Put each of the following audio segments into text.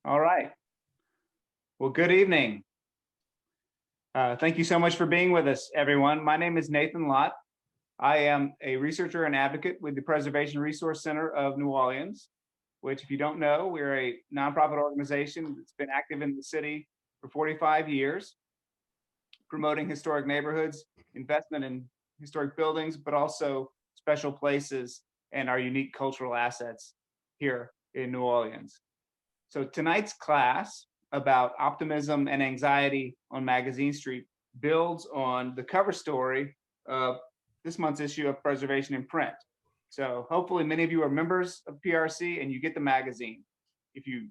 All right. Well, good evening. Thank you so much for being with us, everyone. My name is Nathan Lott. I am a researcher and advocate with the Preservation Resource Center of New Orleans, which, if you don't know, we're a nonprofit organization that's been active in the city for 45 years, promoting historic neighborhoods, investment in historic buildings, but also special places and our unique cultural assets here in New Orleans. So tonight's class about optimism and anxiety on Magazine Street builds on the cover story of this month's issue of Preservation in Print. So hopefully many of you are members of PRC and you get the magazine. If you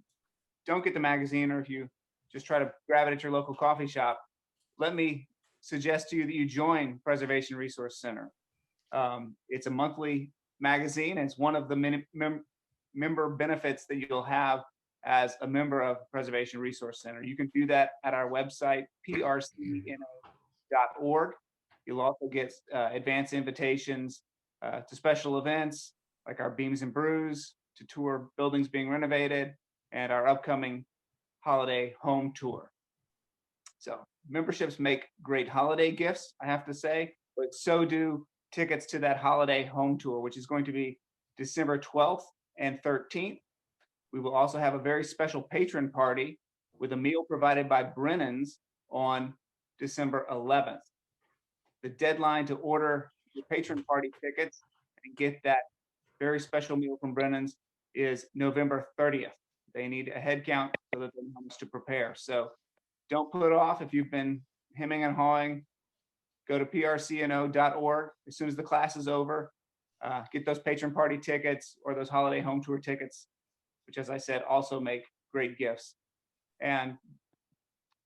don't get the magazine, or if you just try to grab it at your local coffee shop, let me suggest to you that you join Preservation Resource Center. It's a monthly magazine, and it's one of the many member benefits that you'll have as a member of Preservation Resource Center. You can do that at our website, prcno.org. You'll also get advance invitations to special events like our Beams and Brews, to tour buildings being renovated, and our upcoming holiday home tour. So memberships make great holiday gifts, I have to say, but so do tickets to that holiday home tour, which is going to be December 12th and 13th. We will also have a very special patron party with a meal provided by Brennan's on December 11th. The deadline to order your patron party tickets and get that very special meal from Brennan's is November 30th. They need a head count so that they know how much to prepare. So don't put it off. If you've been hemming and hawing, go to prcno.org as soon as the class is over. Get those patron party tickets or those holiday home tour tickets, which, as I said, also make great gifts. And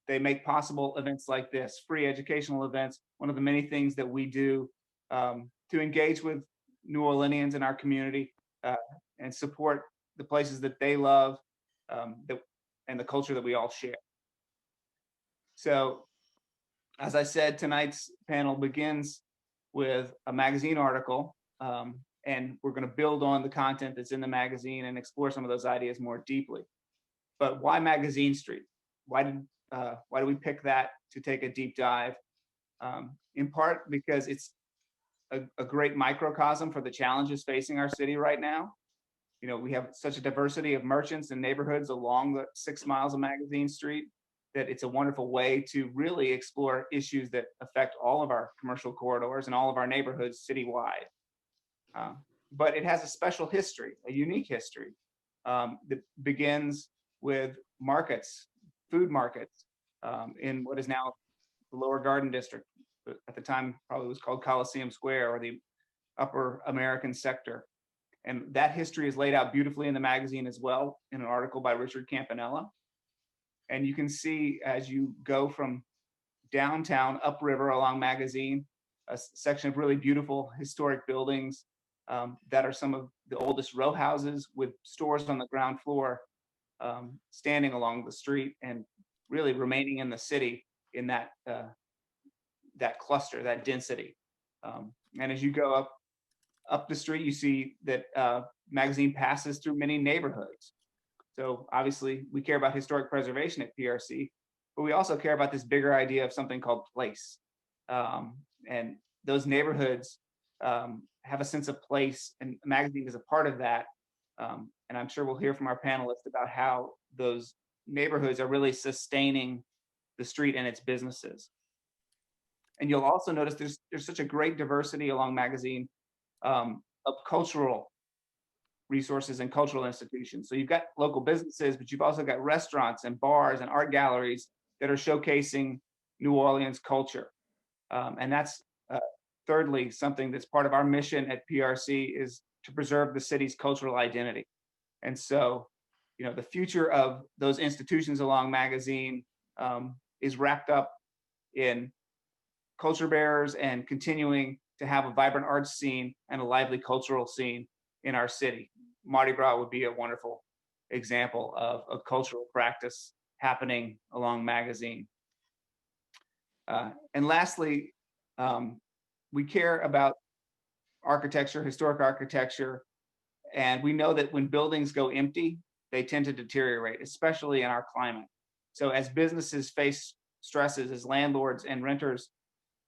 they make possible events like this, free educational events, one of the many things that we do to engage with New Orleanians in our community and support the places that they love and the culture that we all share. So, as I said, tonight's panel begins with a magazine article, and we're going to build on the content that's in the magazine and explore some of those ideas more deeply. But why Magazine Street? Why did we pick that to take a deep dive? In part because it's a great microcosm for the challenges facing our city right now. You know, we have such a diversity of merchants and neighborhoods along the 6 miles of Magazine Street that it's a wonderful way to really explore issues that affect all of our commercial corridors and all of our neighborhoods citywide. But it has a special history, a unique history that begins with markets, food markets in what is now the Lower Garden District. But at the time, probably was called Coliseum Square, or the Upper American Sector. And that history is laid out beautifully in the magazine as well, in an article by Richard Campanella. And you can see as you go from downtown upriver along Magazine, a section of really beautiful historic buildings that are some of the oldest row houses with stores on the ground floor standing along the street and really remaining in the city in that cluster, that density. And as you go up the street, you see that Magazine passes through many neighborhoods. So obviously we care about historic preservation at PRC, but we also care about this bigger idea of something called place. And those neighborhoods have a sense of place, and Magazine is a part of that. And I'm sure we'll hear from our panelists about how those neighborhoods are really sustaining the street and its businesses. And you'll also notice there's such a great diversity along Magazine of cultural resources and cultural institutions. So you've got local businesses, but you've also got restaurants and bars and art galleries that are showcasing New Orleans culture. And that's thirdly, something that's part of our mission at PRC is to preserve the city's cultural identity. And so, you know, the future of those institutions along Magazine is wrapped up in culture bearers and continuing to have a vibrant arts scene and a lively cultural scene in our city. Mardi Gras would be a wonderful example of a cultural practice happening along Magazine. And lastly, we care about architecture, historic architecture, and we know that when buildings go empty, they tend to deteriorate, especially in our climate. So as businesses face stresses, as landlords and renters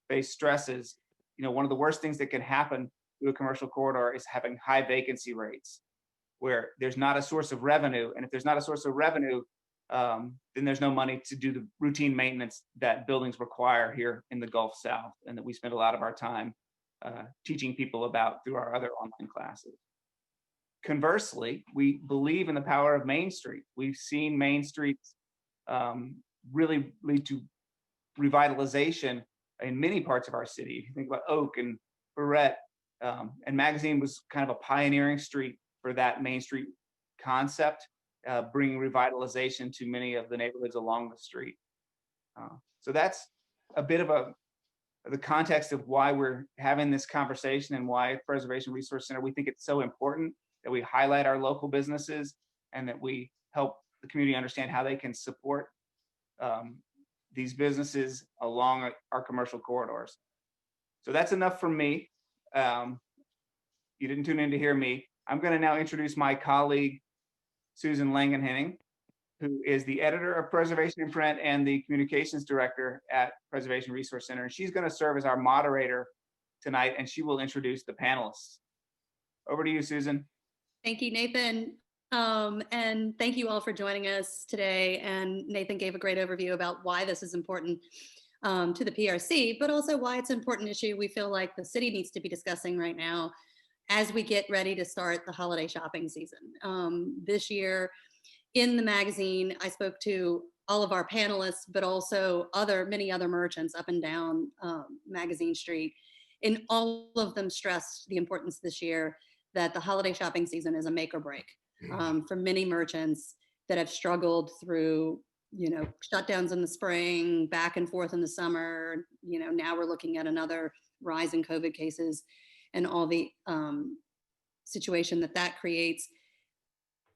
face stresses, one of the worst things that can happen to a commercial corridor is having high vacancy rates, where there's not a source of revenue. And if there's not a source of revenue, then there's no money to do the routine maintenance that buildings require here in the Gulf South, and that we spend a lot of our time teaching people about through our other online classes. Conversely, we believe in the power of Main Street. We've seen Main Streets really lead to revitalization in many parts of our city. If you think about Oak and Barrett, and Magazine was kind of a pioneering street for that Main Street concept, bringing revitalization to many of the neighborhoods along the street. So that's a bit of the context of why we're having this conversation and why Preservation Resource Center, we think it's so important that we highlight our local businesses and that we help the community understand how they can support these businesses along our commercial corridors. So that's enough from me. You didn't tune in to hear me. I'm going to now introduce my colleague, Susan Langenhennig, who is the editor of Preservation in Print and the communications director at Preservation Resource Center. And she's going to serve as our moderator tonight, and she will introduce the panelists. Over to you, Susan. Thank you, Nathan. And thank you all for joining us today. And Nathan gave a great overview about why this is important to the PRC, but also why it's an important issue we feel like the city needs to be discussing right now as we get ready to start the holiday shopping season. This year in the magazine, I spoke to all of our panelists, but also many other merchants up and down Magazine Street. And all of them stressed the importance this year that the holiday shopping season is a make or break for many merchants that have struggled through, shutdowns in the spring, back and forth in the summer. Now we're looking at another rise in COVID cases, and all the situation that creates.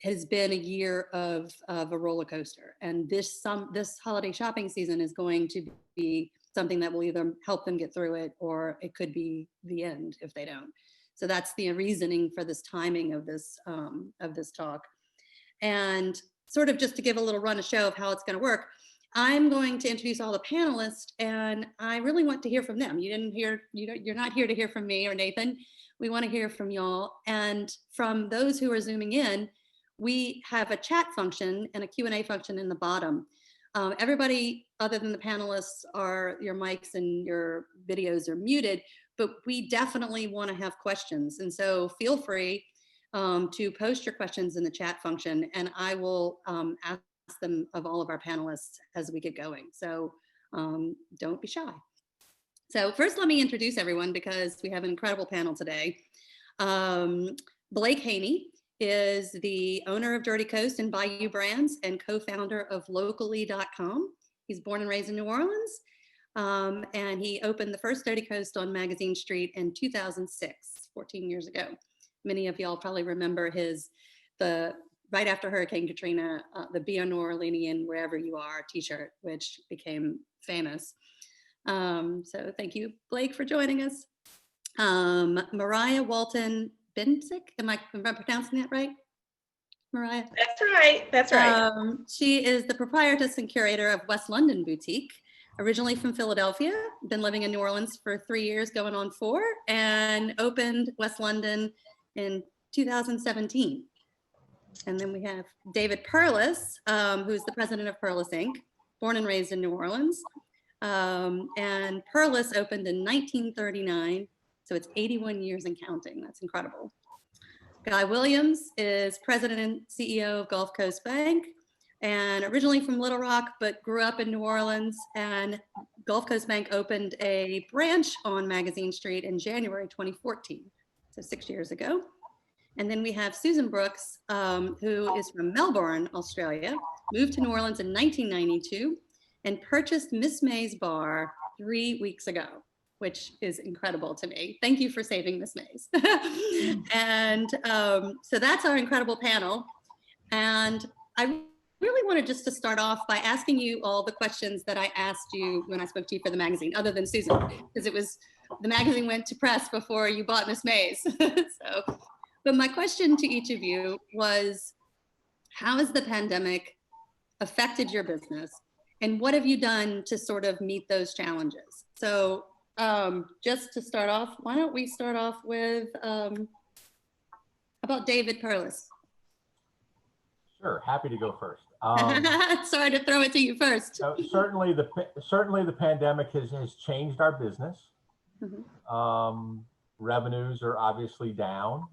Has been a year of a roller coaster, and this holiday shopping season is going to be something that will either help them get through it, or it could be the end if they don't. So that's the reasoning for this timing of this talk. And sort of just to give a little run of show of how it's going to work, I'm going to introduce all the panelists, and I really want to hear from them. You're not here to hear from me or Nathan. We want to hear from y'all. And from those who are Zooming in, we have a chat function and a Q&A function in the bottom. Everybody other than the panelists, your mics and your videos are muted, but we definitely want to have questions. And so feel free to post your questions in the chat function, and I will ask them of all of our panelists as we get going. So don't be shy. So first, let me introduce everyone because we have an incredible panel today. Blake Haney is the owner of Dirty Coast and Bayou Brands and co-founder of locally.com. He's born and raised in New Orleans, and he opened the first Dirty Coast on Magazine Street in 2006, 14 years ago. Many of y'all probably remember right after Hurricane Katrina, the Be a New Orleanian Wherever You Are t-shirt, which became famous. So thank you, Blake, for joining us. Mariah Walton Bensick, am I pronouncing that right? Mariah? That's right. She is the proprietress and curator of West London Boutique, originally from Philadelphia, been living in New Orleans for 3 years, going on 4, and opened West London in 2017. And then we have David Perlis, who's the president of Perlis Inc., born and raised in New Orleans. And Perlis opened in 1939, so it's 81 years and counting. That's incredible. Guy Williams is president and CEO of Gulf Coast Bank, and originally from Little Rock, but grew up in New Orleans. And Gulf Coast Bank opened a branch on Magazine Street in January 2014, so 6 years ago. And then we have Susan Brooks, who is from Melbourne, Australia, moved to New Orleans in 1992, and purchased Miss May's Bar 3 weeks ago, which is incredible to me. Thank you for saving Miss May's. And so that's our incredible panel. And I really wanted just to start off by asking you all the questions that I asked you when I spoke to you for the magazine, other than Susan, because the magazine went to press before you bought Miss May's. But my question to each of you was, how has the pandemic affected your business? And what have you done to sort of meet those challenges? So just to start off, why don't we start off with about David Perlis? Sure, happy to go first. Sorry to throw it to you first. Certainly the pandemic has changed our business. Mm-hmm. Revenues are obviously down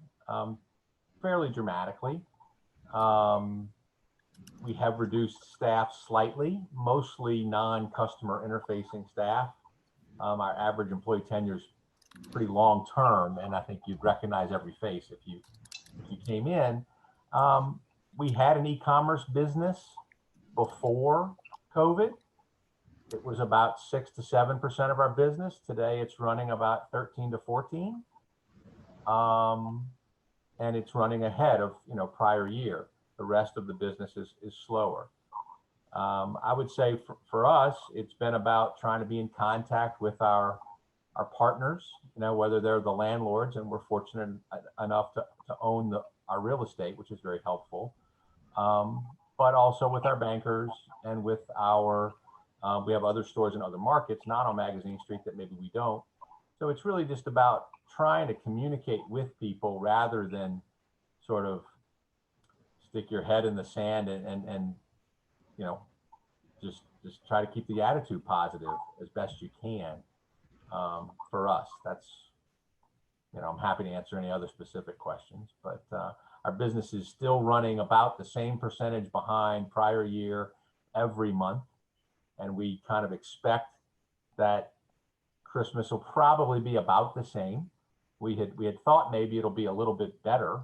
fairly dramatically. We have reduced staff slightly, mostly non-customer interfacing staff. Our average employee tenure is pretty long term, and I think you'd recognize every face if you came in. We had an e-commerce business before COVID. It was about 6 to 7% of our business. Today, it's running about 13 to 14, and it's running ahead of prior year. The rest of the business is slower. I would say for us, it's been about trying to be in contact with our partners, whether they're the landlords, and we're fortunate enough to own our real estate, which is very helpful, but also with our bankers and with we have other stores in other markets, not on Magazine Street, that maybe we don't. So it's really just about trying to communicate with people rather than sort of stick your head in the sand and just try to keep the attitude positive as best you can. For us, that's, I'm happy to answer any other specific questions, but our business is still running about the same percentage behind prior year every month. And we kind of expect that Christmas will probably be about the same. We had thought maybe it'll be a little bit better.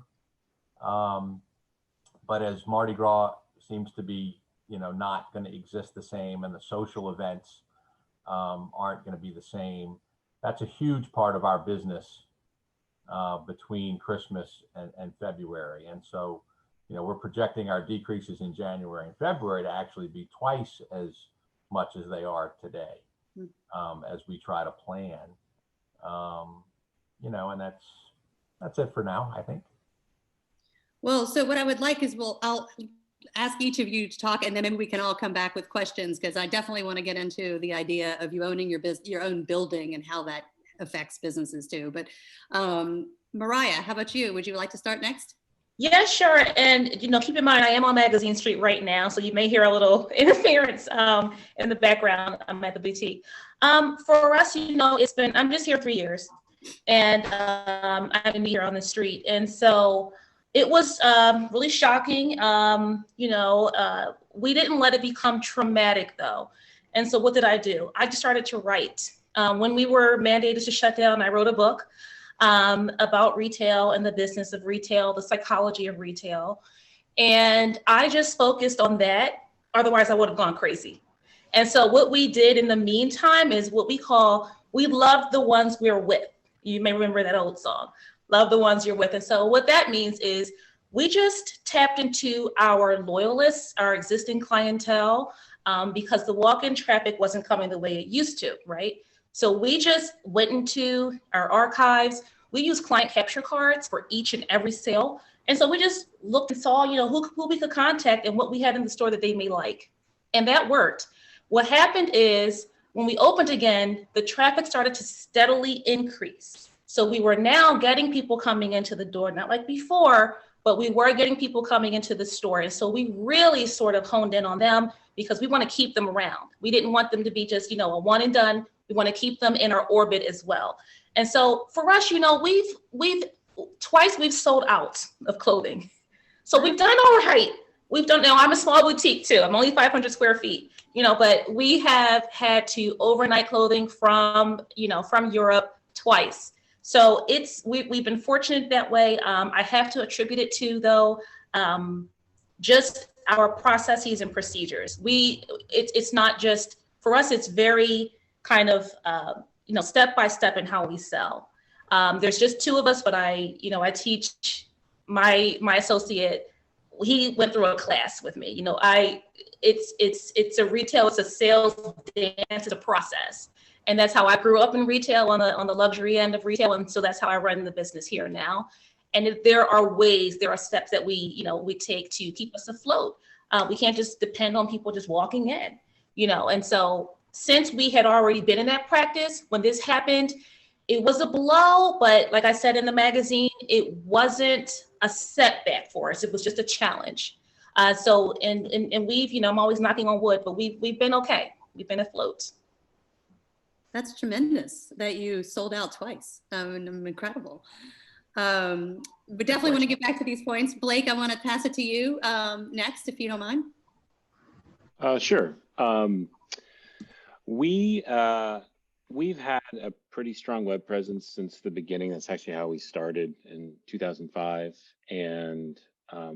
But as Mardi Gras seems to be, not going to exist the same, and the social events aren't going to be the same, that's a huge part of our business between Christmas and February. And so, we're projecting our decreases in January and February to actually be twice as much as they are today, as we try to plan. And that's it for now, I think. Well, so what I would like is, I'll ask each of you to talk, and then maybe we can all come back with questions, because I definitely want to get into the idea of you owning your own building and how that affects businesses too. But Mariah, how about you? Would you like to start next? Yeah, sure. And, keep in mind, I am on Magazine Street right now, so you may hear a little interference in the background. I'm at the boutique. For us, I'm just here 3 years, and I've been here on the street. And so it was really shocking. We didn't let it become traumatic, though. And so what did I do? I just started to write. When we were mandated to shut down, I wrote a book about retail and the business of retail, the psychology of retail. And I just focused on that. Otherwise, I would have gone crazy. And so what we did in the meantime is what we love the ones we're with. You may remember that old song, love the ones you're with. And so what that means is we just tapped into our loyalists, our existing clientele, because the walk-in traffic wasn't coming the way it used to, right? So we just went into our archives. We use client capture cards for each and every sale. And so we just looked and saw, who we could contact and what we had in the store that they may like. And that worked. What happened is when we opened again, the traffic started to steadily increase. So we were now getting people coming into the door, not like before, but we were getting people coming into the store. And so we really sort of honed in on them because we want to keep them around. We didn't want them to be just, a one and done. We want to keep them in our orbit as well. And so for us, we've twice sold out of clothing. So we've done all right. Now I'm a small boutique too. I'm only 500 square feet, but we have had to overnight clothing from Europe twice. So we've been fortunate that way. I have to attribute it to, though, just our processes and procedures. It's not just, for us, it's very kind of, step by step in how we sell. There's just two of us, but I teach my associate. He went through a class with me. It's a retail, it's a sales dance, it's a process. And that's how I grew up in retail on the luxury end of retail. And so that's how I run the business here now. And if there are ways, there are steps that we take to keep us afloat. We can't just depend on people just walking in, and so since we had already been in that practice, when this happened, it was a blow, but like I said in the magazine, it wasn't a setback for us. It was just a challenge. So we've, I'm always knocking on wood, but we've been okay. We've been afloat. That's tremendous that you sold out twice. Incredible. We definitely want to get back to these points. Blake, I want to pass it to you next, if you don't mind. Sure. We've had a pretty strong web presence since the beginning. That's actually how we started in 2005. And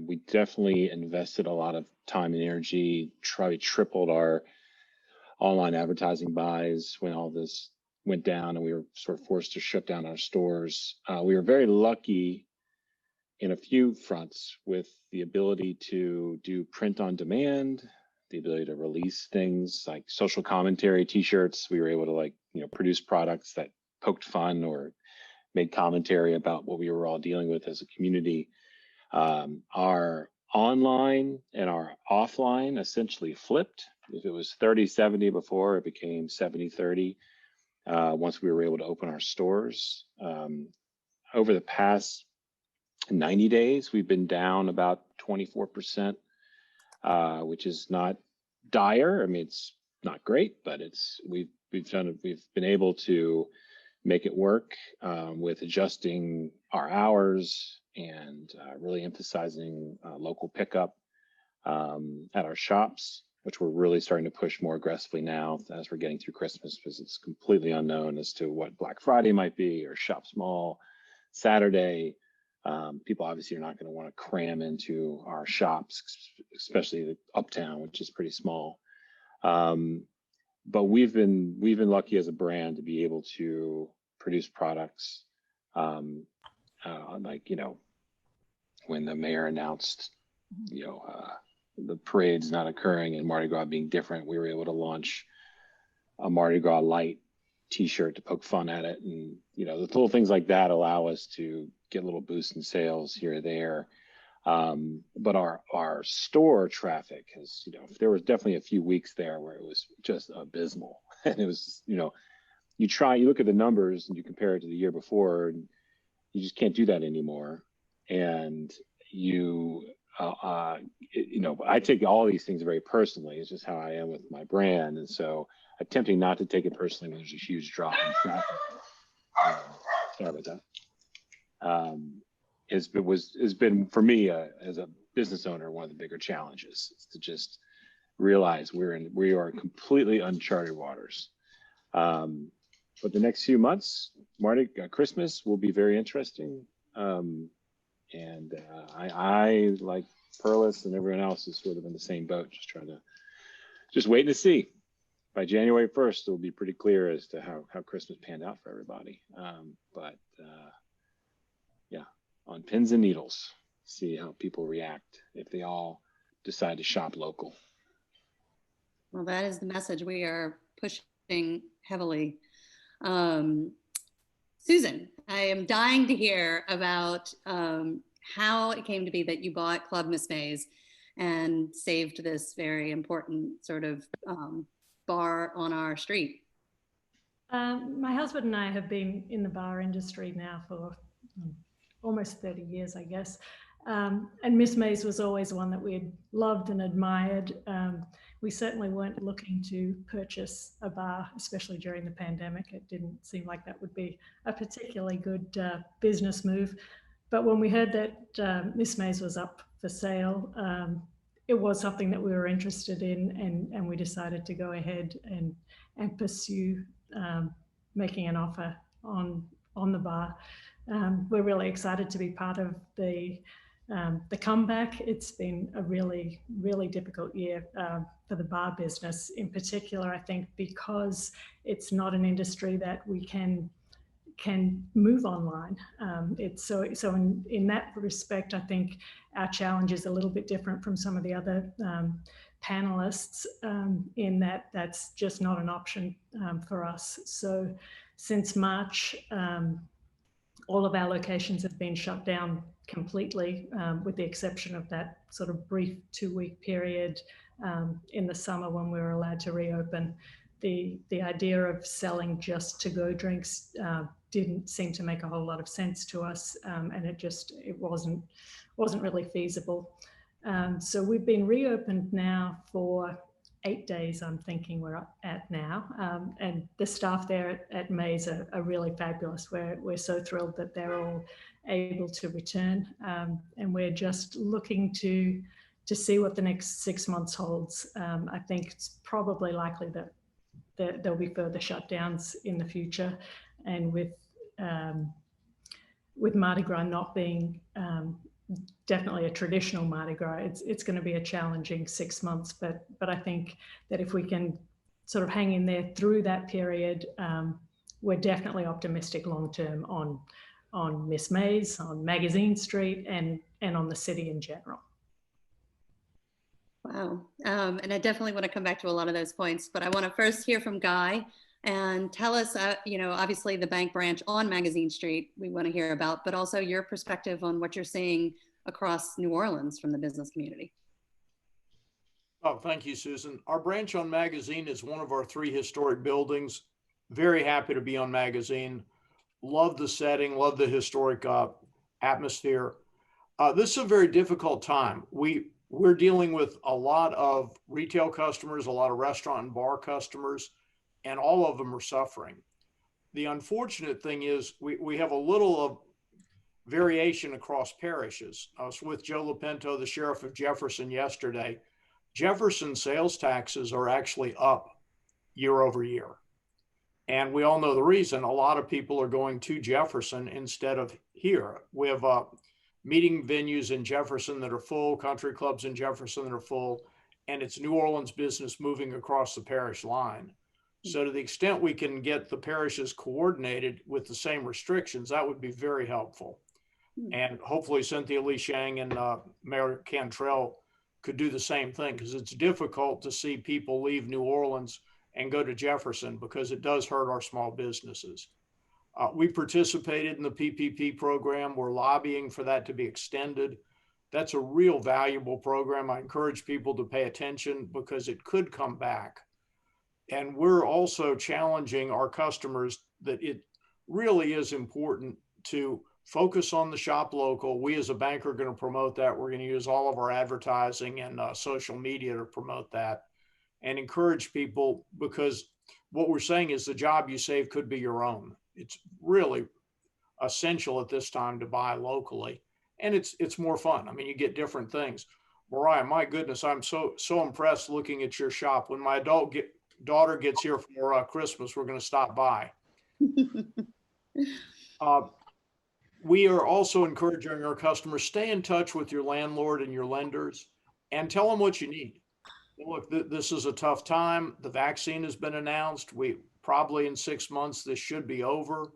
we definitely invested a lot of time and energy, tripled our online advertising buys when all this went down and we were sort of forced to shut down our stores. We were very lucky in a few fronts with the ability to do print on demand, the ability to release things like social commentary t-shirts. We were able to produce products that poked fun or made commentary about what we were all dealing with as a community. Our online and our offline essentially flipped. If it was 30-70 before, it became 70-30 once we were able to open our stores. Over the past 90 days, we've been down about 24%, which is not dire. I mean, it's not great, but we've been able to make it work with adjusting our hours and really emphasizing local pickup at our shops, which we're really starting to push more aggressively now as we're getting through Christmas, because it's completely unknown as to what Black Friday might be or Shop Small Saturday. People obviously are not going to want to cram into our shops, especially the Uptown, which is pretty small. But we've been lucky as a brand to be able to produce products, when the mayor announced, the parade's not occurring and Mardi Gras being different, we were able to launch a Mardi Gras light t-shirt to poke fun at it. And, the little things like that allow us to get a little boost in sales here or there. But our store traffic has, there was definitely a few weeks there where it was just abysmal. And it was, you look at the numbers and you compare it to the year before, and you just can't do that anymore. And I take all these things very personally. It's just how I am with my brand. And so attempting not to take it personally when there's a huge drop in traffic. Sorry about that. Has been for me as a business owner, one of the bigger challenges is to just realize we are in completely uncharted waters. But the next few months, Christmas will be very interesting. And I, like Perlis and everyone else, is sort of in the same boat, just waiting to see. By January 1st, it'll be pretty clear as to how Christmas panned out for everybody. But on pins and needles, see how people react if they all decide to shop local. Well, that is the message we are pushing heavily. Susan, I am dying to hear about how it came to be that you bought Club Miss May's and saved this very important sort of bar on our street. My husband and I have been in the bar industry now for almost 30 years, I guess. And Miss May's was always one that we had loved and admired. We certainly weren't looking to purchase a bar, especially during the pandemic. It didn't seem like that would be a particularly good business move. But when we heard that Miss May's was up for sale, it was something that we were interested in, and we decided to go ahead and pursue making an offer on the bar. We're really excited to be part of the comeback. It's been a really, really difficult year for the bar business in particular, I think, because it's not an industry that we can move online. So in that respect, I think our challenge is a little bit different from some of the other panelists in that that's just not an option for us. So since March, all of our locations have been shut down completely, with the exception of that sort of brief 2-week period in the summer when we were allowed to reopen. The idea of selling just to-go drinks didn't seem to make a whole lot of sense to us, and it wasn't really feasible. So we've been reopened now for 8 days, I'm thinking we're at now. And the staff there at Mays are really fabulous. We're so thrilled that they're all able to return. And we're just looking to see what the next 6 months holds. I think it's probably likely that there'll be further shutdowns in the future. And with Mardi Gras not being definitely a traditional Mardi Gras, it's going to be a challenging 6 months, but I think that if we can sort of hang in there through that period, we're definitely optimistic long term on Miss Mays, on Magazine Street, and on the city in general. Wow. And I definitely want to come back to a lot of those points, but I want to first hear from Guy and tell us, obviously the bank branch on Magazine Street we want to hear about, but also your perspective on what you're seeing across New Orleans from the business community. Oh, thank you, Susan. Our branch on Magazine is one of our 3 historic buildings. Very happy to be on Magazine. Love the setting, love the historic atmosphere. This is a very difficult time. We're dealing with a lot of retail customers, a lot of restaurant and bar customers, and all of them are suffering. The unfortunate thing is we have a little of variation across parishes. I was with Joe Lopinto, the sheriff of Jefferson, yesterday. Jefferson sales taxes are actually up year over year. And we all know the reason. A lot of people are going to Jefferson instead of here. We have meeting venues in Jefferson that are full, country clubs in Jefferson that are full, and it's New Orleans business moving across the parish line. So to the extent we can get the parishes coordinated with the same restrictions, that would be very helpful. And hopefully Cynthia Lee Shang and Mayor Cantrell could do the same thing, because it's difficult to see people leave New Orleans and go to Jefferson, because it does hurt our small businesses. We participated in the PPP program. We're lobbying for that to be extended. That's a real valuable program. I encourage people to pay attention because it could come back. And we're also challenging our customers that it really is important to focus on the shop local. We as a bank are going to promote that. We're going to use all of our advertising and social media to promote that and encourage people, because what we're saying is the job you save could be your own. It's really essential at this time to buy locally, and it's more fun. I mean, you get different things. Mariah, my goodness, I'm so impressed looking at your shop. When my daughter gets here for Christmas, we're going to stop by. We are also encouraging our customers, stay in touch with your landlord and your lenders and tell them what you need. Look, this is a tough time. The vaccine has been announced. We probably in 6 months, this should be over,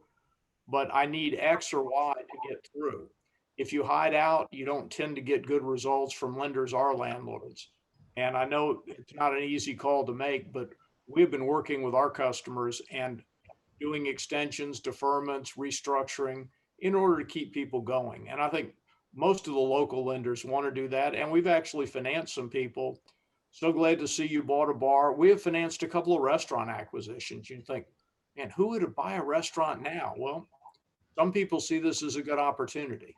but I need X or Y to get through. If you hide out, you don't tend to get good results from lenders or landlords. And I know it's not an easy call to make, but we've been working with our customers and doing extensions, deferments, restructuring in order to keep people going. And I think most of the local lenders want to do that. And we've actually financed some people. So glad to see you bought a bar. We have financed a couple of restaurant acquisitions. You think, man, who would buy a restaurant now? Well, some people see this as a good opportunity.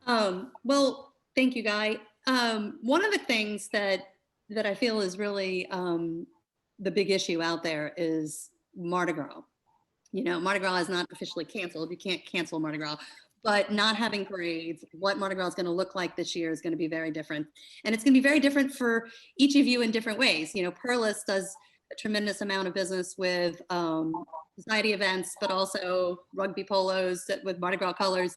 Well, thank you, Guy. One of the things that I feel is really the big issue out there is Mardi Gras. Mardi Gras is not officially canceled. You can't cancel Mardi Gras, but not having parades, what Mardi Gras is going to look like this year is going to be very different. And it's going to be very different for each of you in different ways. Perlis does a tremendous amount of business with society events, but also rugby polos with Mardi Gras colors.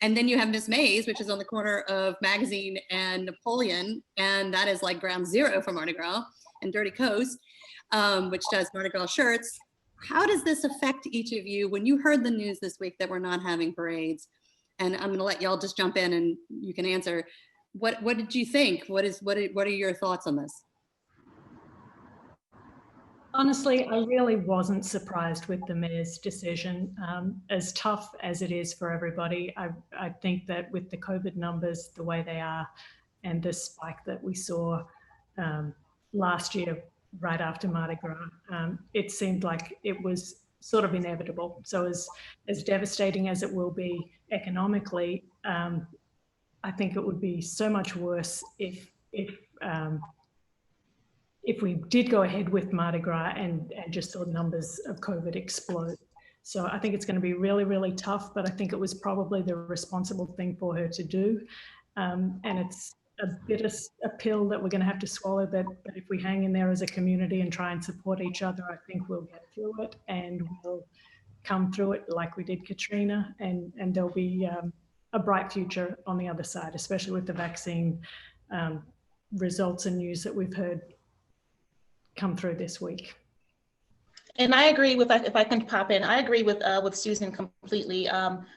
And then you have Miss Mays, which is on the corner of Magazine and Napoleon. And that is like ground zero for Mardi Gras, and Dirty Coast, which does Mardi Gras shirts. How does this affect each of you when you heard the news this week that we're not having parades? And I'm going to let y'all just jump in and you can answer. What did you think? What are your thoughts on this? Honestly, I really wasn't surprised with the mayor's decision. As tough as it is for everybody, I think that with the COVID numbers the way they are and the spike that we saw last year right after Mardi Gras, it seemed like it was sort of inevitable. So as devastating as it will be economically, I think it would be so much worse if we did go ahead with Mardi Gras and just saw numbers of COVID explode. So I think it's going to be really, really tough, but I think it was probably the responsible thing for her to do. And it's a bit of a pill that we're going to have to swallow, but if we hang in there as a community and try and support each other, I think we'll get through it and we'll come through it like we did Katrina, and there'll be a bright future on the other side, especially with the vaccine results and news that we've heard come through this week. And I agree with, if I can pop in, I agree with Susan completely.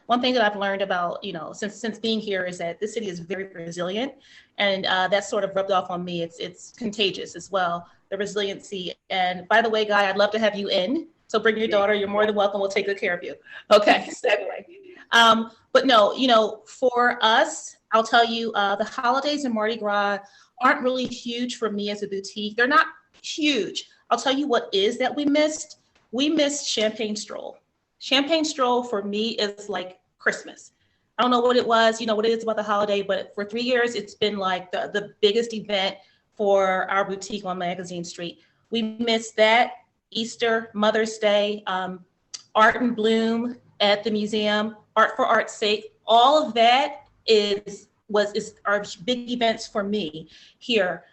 One thing that I've learned about, since being here is that this city is very resilient, and that's sort of rubbed off on me. It's contagious as well, the resiliency. And by the way, Guy, I'd love to have you in. So bring your daughter, you're more than welcome. We'll take good care of you. Okay, segue. But no, for us, I'll tell you, the holidays and Mardi Gras aren't really huge for me as a boutique. They're not huge. I'll tell you what is that we missed. We missed Champagne Stroll. Champagne Stroll for me is like Christmas. I don't know what it was, what it is about the holiday, but for 3 years, it's been like the biggest event for our boutique on Magazine Street. We missed that, Easter, Mother's Day, Art in Bloom at the museum, Art for Art's Sake. All of that is our big events for me here.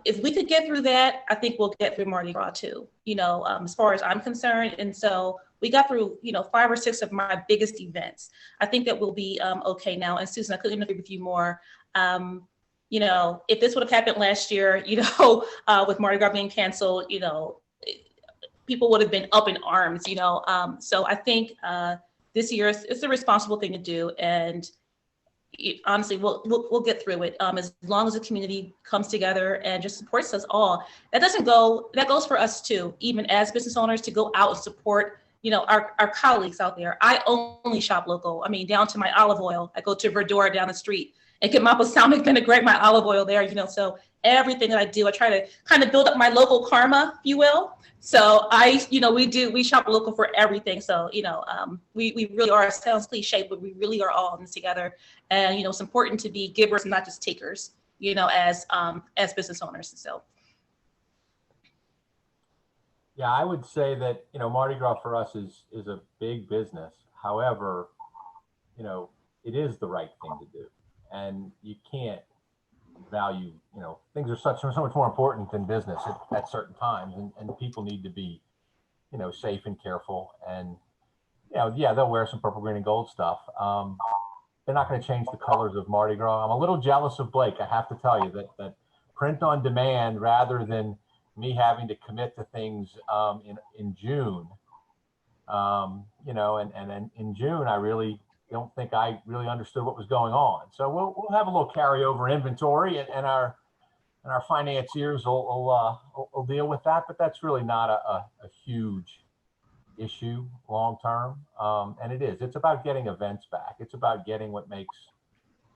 If we could get through that, I think we'll get through Mardi Gras too, as far as I'm concerned. And so we got through, 5 or 6 of my biggest events. I think that we'll be okay now. And Susan, I couldn't agree with you more. If this would have happened last year, with Mardi Gras being canceled, people would have been up in arms, So I think this year it's a responsible thing to do. And honestly, we'll get through it as long as the community comes together and just supports us all. That goes for us too, even as business owners, to go out and support, our colleagues out there. I only shop local. I mean, down to my olive oil. I go to Verdura down the street and get my balsamic vinaigrette, my olive oil there, So everything that I do, I try to kind of build up my local karma, if you will. So we shop local for everything. So, we really are, it sounds cliche, but we really are all in this together. And, it's important to be givers, not just takers, as business owners. So. Yeah, I would say that, Mardi Gras for us is a big business. However, it is the right thing to do. And you can't value, things are so much more important than business at certain times, and people need to be, safe and careful. And, they'll wear some purple, green, and gold stuff. They're not going to change the colors of Mardi Gras. I'm a little jealous of Blake. I have to tell you that print on demand, rather than me having to commit to things in June, and then in June, I really don't think I really understood what was going on. So we'll have a little carryover inventory, and our financiers will deal with that. But that's really not a huge issue long term. And it's about getting events back. It's about getting what makes,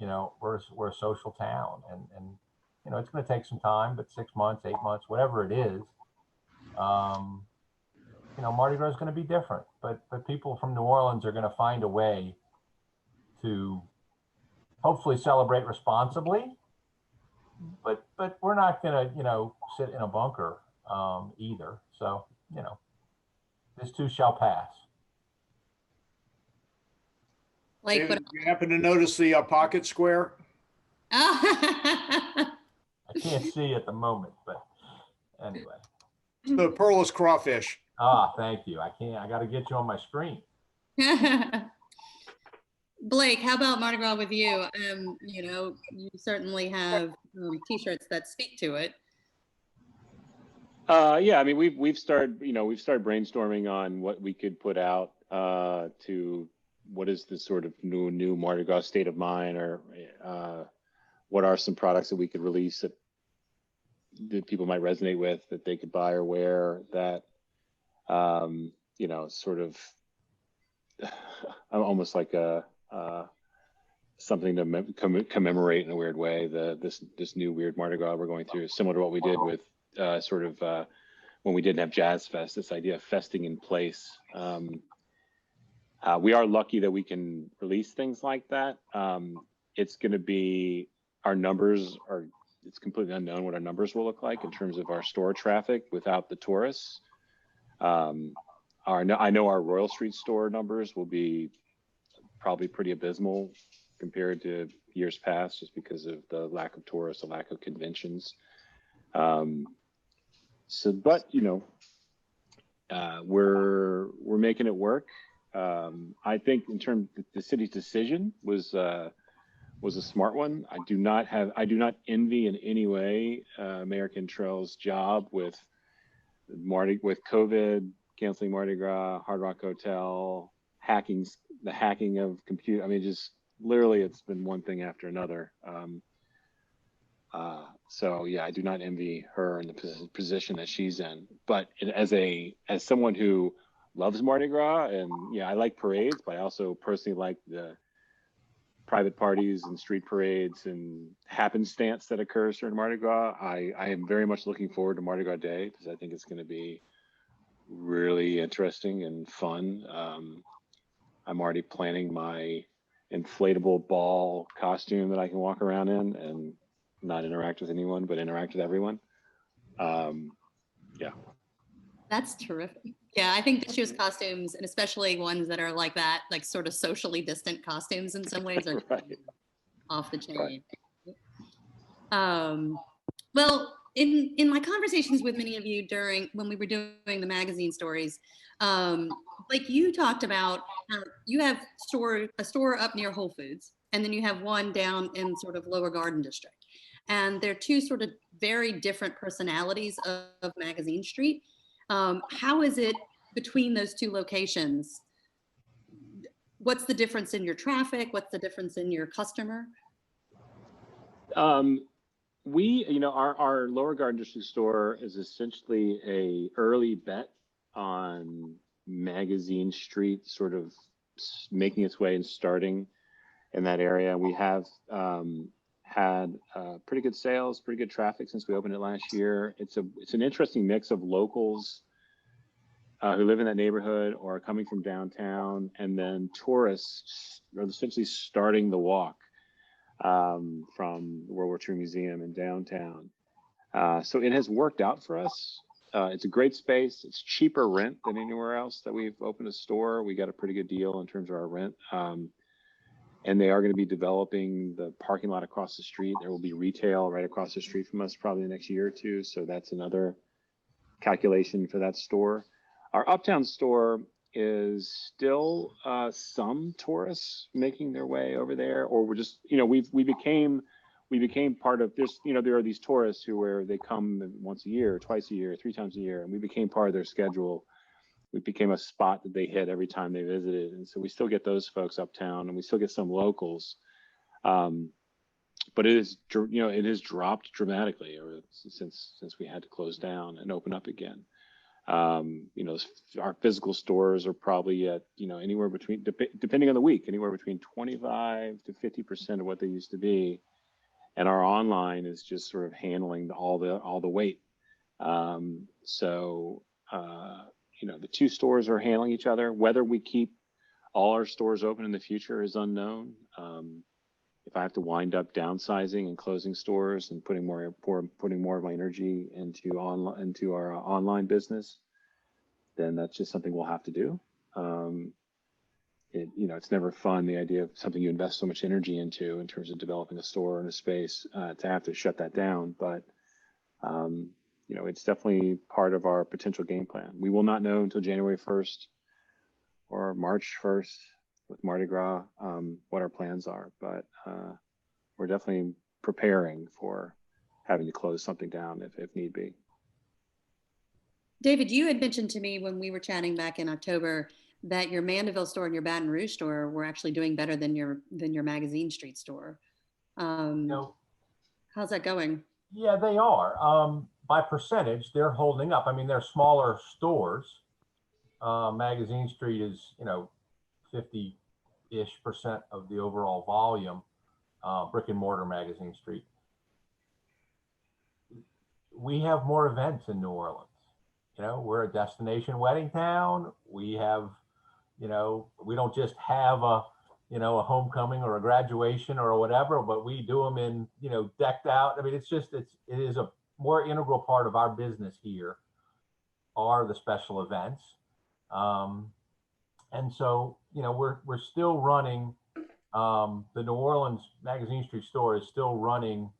we're a social town, and it's going to take some time, but 6 months, 8 months, whatever it is. Mardi Gras is going to be different, but people from New Orleans are going to find a way to hopefully celebrate responsibly, but we're not going to sit in a bunker either. So this too shall pass. David, you happen to notice the pocket square? I can't see at the moment, but anyway. The Perlis crawfish. Thank you. I got to get you on my screen. Blake, how about Mardi Gras with you? You certainly have T-shirts that speak to it. Yeah, I mean, we've started brainstorming on what we could put out to what is the sort of new Mardi Gras state of mind, or what are some products that we could release that people might resonate with, that they could buy or wear, that, you know, sort of almost like a, something to commemorate in a weird way, this new weird Mardi Gras we're going through, similar to what we did with when we didn't have Jazz Fest, this idea of festing in place. We are lucky that we can release things like that. It's going to be, our numbers are, it's completely unknown what our numbers will look like in terms of our store traffic without the tourists. I know our Royal Street store numbers will be probably pretty abysmal compared to years past, just because of the lack of tourists, the lack of conventions. But you know, we're making it work. I think in terms of the city's decision was a smart one. I do not envy in any way Mayor Cantrell's job with COVID, canceling Mardi Gras, Hard Rock Hotel, the hacking of computer. I mean, just literally, it's been one thing after another. So yeah, I do not envy her in the position that she's in. But as someone who loves Mardi Gras, and yeah, I like parades, but I also personally like the private parties and street parades and happenstance that occurs during Mardi Gras. I am very much looking forward to Mardi Gras Day, because I think it's going to be really interesting and fun. I'm already planning my inflatable ball costume that I can walk around in and not interact with anyone, but interact with everyone. Yeah. That's terrific. Yeah, I think this year's costumes, and especially ones that are like that, like sort of socially distant costumes in some ways, are Right. off the chain. Right. Well, in my conversations with many of you when we were doing the magazine stories, like you talked about, you have a store up near Whole Foods, and then you have one down in sort of Lower Garden District. And they're two sort of very different personalities of Magazine Street. How is it between those two locations? What's the difference in your traffic? What's the difference in your customer? Our Lower Garden District store is essentially a early bet on Magazine Street sort of making its way and starting in that area. We have had pretty good sales, pretty good traffic since we opened it last year. It's an interesting mix of locals who live in that neighborhood or are coming from downtown, and then tourists are essentially starting the walk from the World War II Museum in downtown. So it has worked out for us. It's a great space. It's cheaper rent than anywhere else that we've opened a store. We got a pretty good deal in terms of our rent. And they are going to be developing the parking lot across the street. There will be retail right across the street from us probably the next year or two. So that's another calculation for that store. Our Uptown store is still some tourists making their way over there, or we're just, we became part of this, there are these tourists they come once a year, twice a year, 3 times a year, and we became part of their schedule. We became a spot that they hit every time they visited. And so we still get those folks uptown, and we still get some locals. But it has dropped dramatically since we had to close down and open up again. Our physical stores are probably at, anywhere between, depending on the week, anywhere between 25 to 50% of what they used to be. And our online is just sort of handling all the weight. The two stores are handling each other. Whether we keep all our stores open in the future is unknown. If I have to wind up downsizing and closing stores and putting more of my energy into our online business, then that's just something we'll have to do. It's never fun, the idea of something you invest so much energy into in terms of developing a store and a space, to have to shut that down. But it's definitely part of our potential game plan. We will not know until January 1st or March 1st with Mardi Gras what our plans are, but we're definitely preparing for having to close something down if need be. David, you had mentioned to me when we were chatting back in October that your Mandeville store and your Baton Rouge store were actually doing better than your Magazine Street store. How's that going? Yeah, they are. by percentage, they're holding up. I mean, they're smaller stores. Magazine Street is, 50-ish% of the overall volume, brick and mortar Magazine Street. We have more events in New Orleans. We're a destination wedding town. We have, we don't just have a homecoming or a graduation or whatever, but we do them in, decked out. I mean, it is a more integral part of our business here are the special events. And so, we're still running, the New Orleans Magazine Street store is still running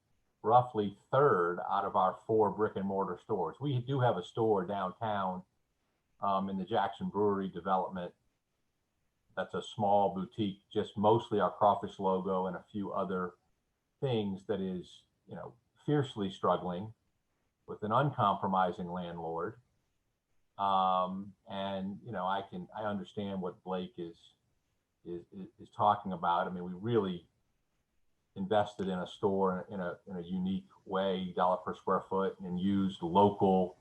roughly third out of our 4 brick and mortar stores. We do have a store downtown in the Jackson Brewery development. That's a small boutique, just mostly our crawfish logo and a few other things that is, fiercely struggling with an uncompromising landlord. And, I understand what Blake is talking about. I mean, we really invested in a store in a unique way, $1 per square foot, and used local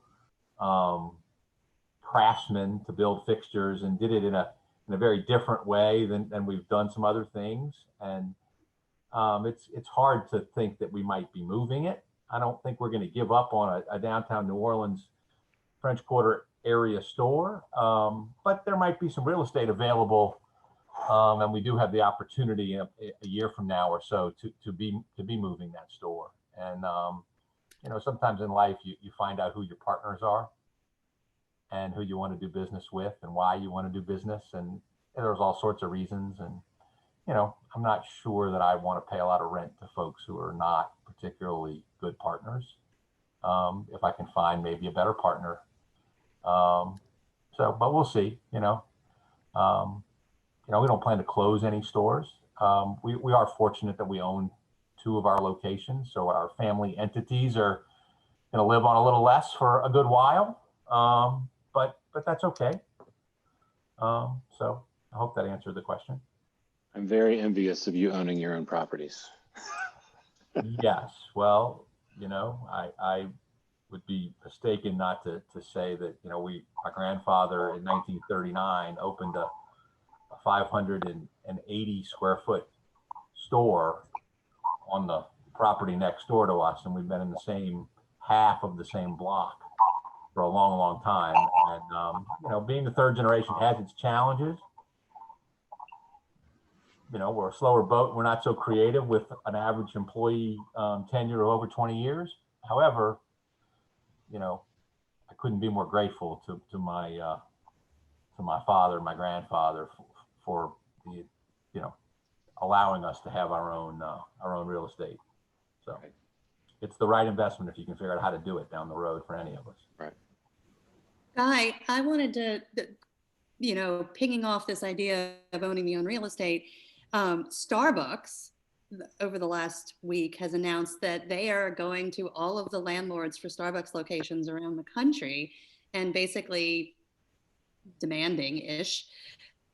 craftsmen to build fixtures, and did it in a very different way than we've done some other things. And it's hard to think that we might be moving it. I don't think we're going to give up on a downtown New Orleans French Quarter area store, but there might be some real estate available, and we do have the opportunity a year from now or so to be moving that store. And sometimes in life you find out who your partners are and who you want to do business with and why you want to do business, and there's all sorts of reasons. And I'm not sure that I want to pay a lot of rent to folks who are not particularly good partners. If I can find maybe a better partner. But we'll see. We don't plan to close any stores. We are fortunate that we own 2 of our locations, so our family entities are going to live on a little less for a good while. But that's okay. So I hope that answered the question. I'm very envious of you owning your own properties. Yes. Well, I would be mistaken not to say that, my grandfather in 1939 opened a 580 square foot store on the property next door to us. And we've been in the same half of the same block for a long, long time. And, being the 3rd generation has its challenges. We're a slower boat. We're not so creative with an average employee tenure of over 20 years. However, I couldn't be more grateful to my father, my grandfather, for the, allowing us to have our own real estate. So it's the right investment if you can figure out how to do it down the road for any of us. Right. Guy, I wanted to, pinging off this idea of owning the own real estate, Starbucks over the last week has announced that they are going to all of the landlords for Starbucks locations around the country and basically demanding-ish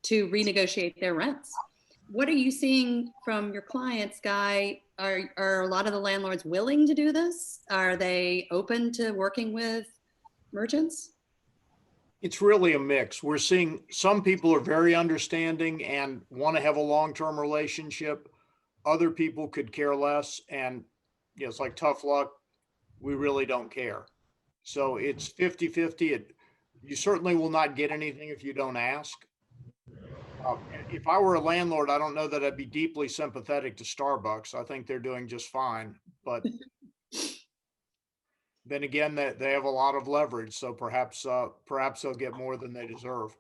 to renegotiate their rents. What are you seeing from your clients, Guy? Are a lot of the landlords willing to do this? Are they open to working with merchants? It's really a mix. We're seeing some people are very understanding and want to have a long-term relationship. Other people could care less, and it's like tough luck. We really don't care. So it's 50-50. You certainly will not get anything if you don't ask. If I were a landlord, I don't know that I'd be deeply sympathetic to Starbucks. I think they're doing just fine. But then again, they have a lot of leverage. So perhaps they'll get more than they deserve.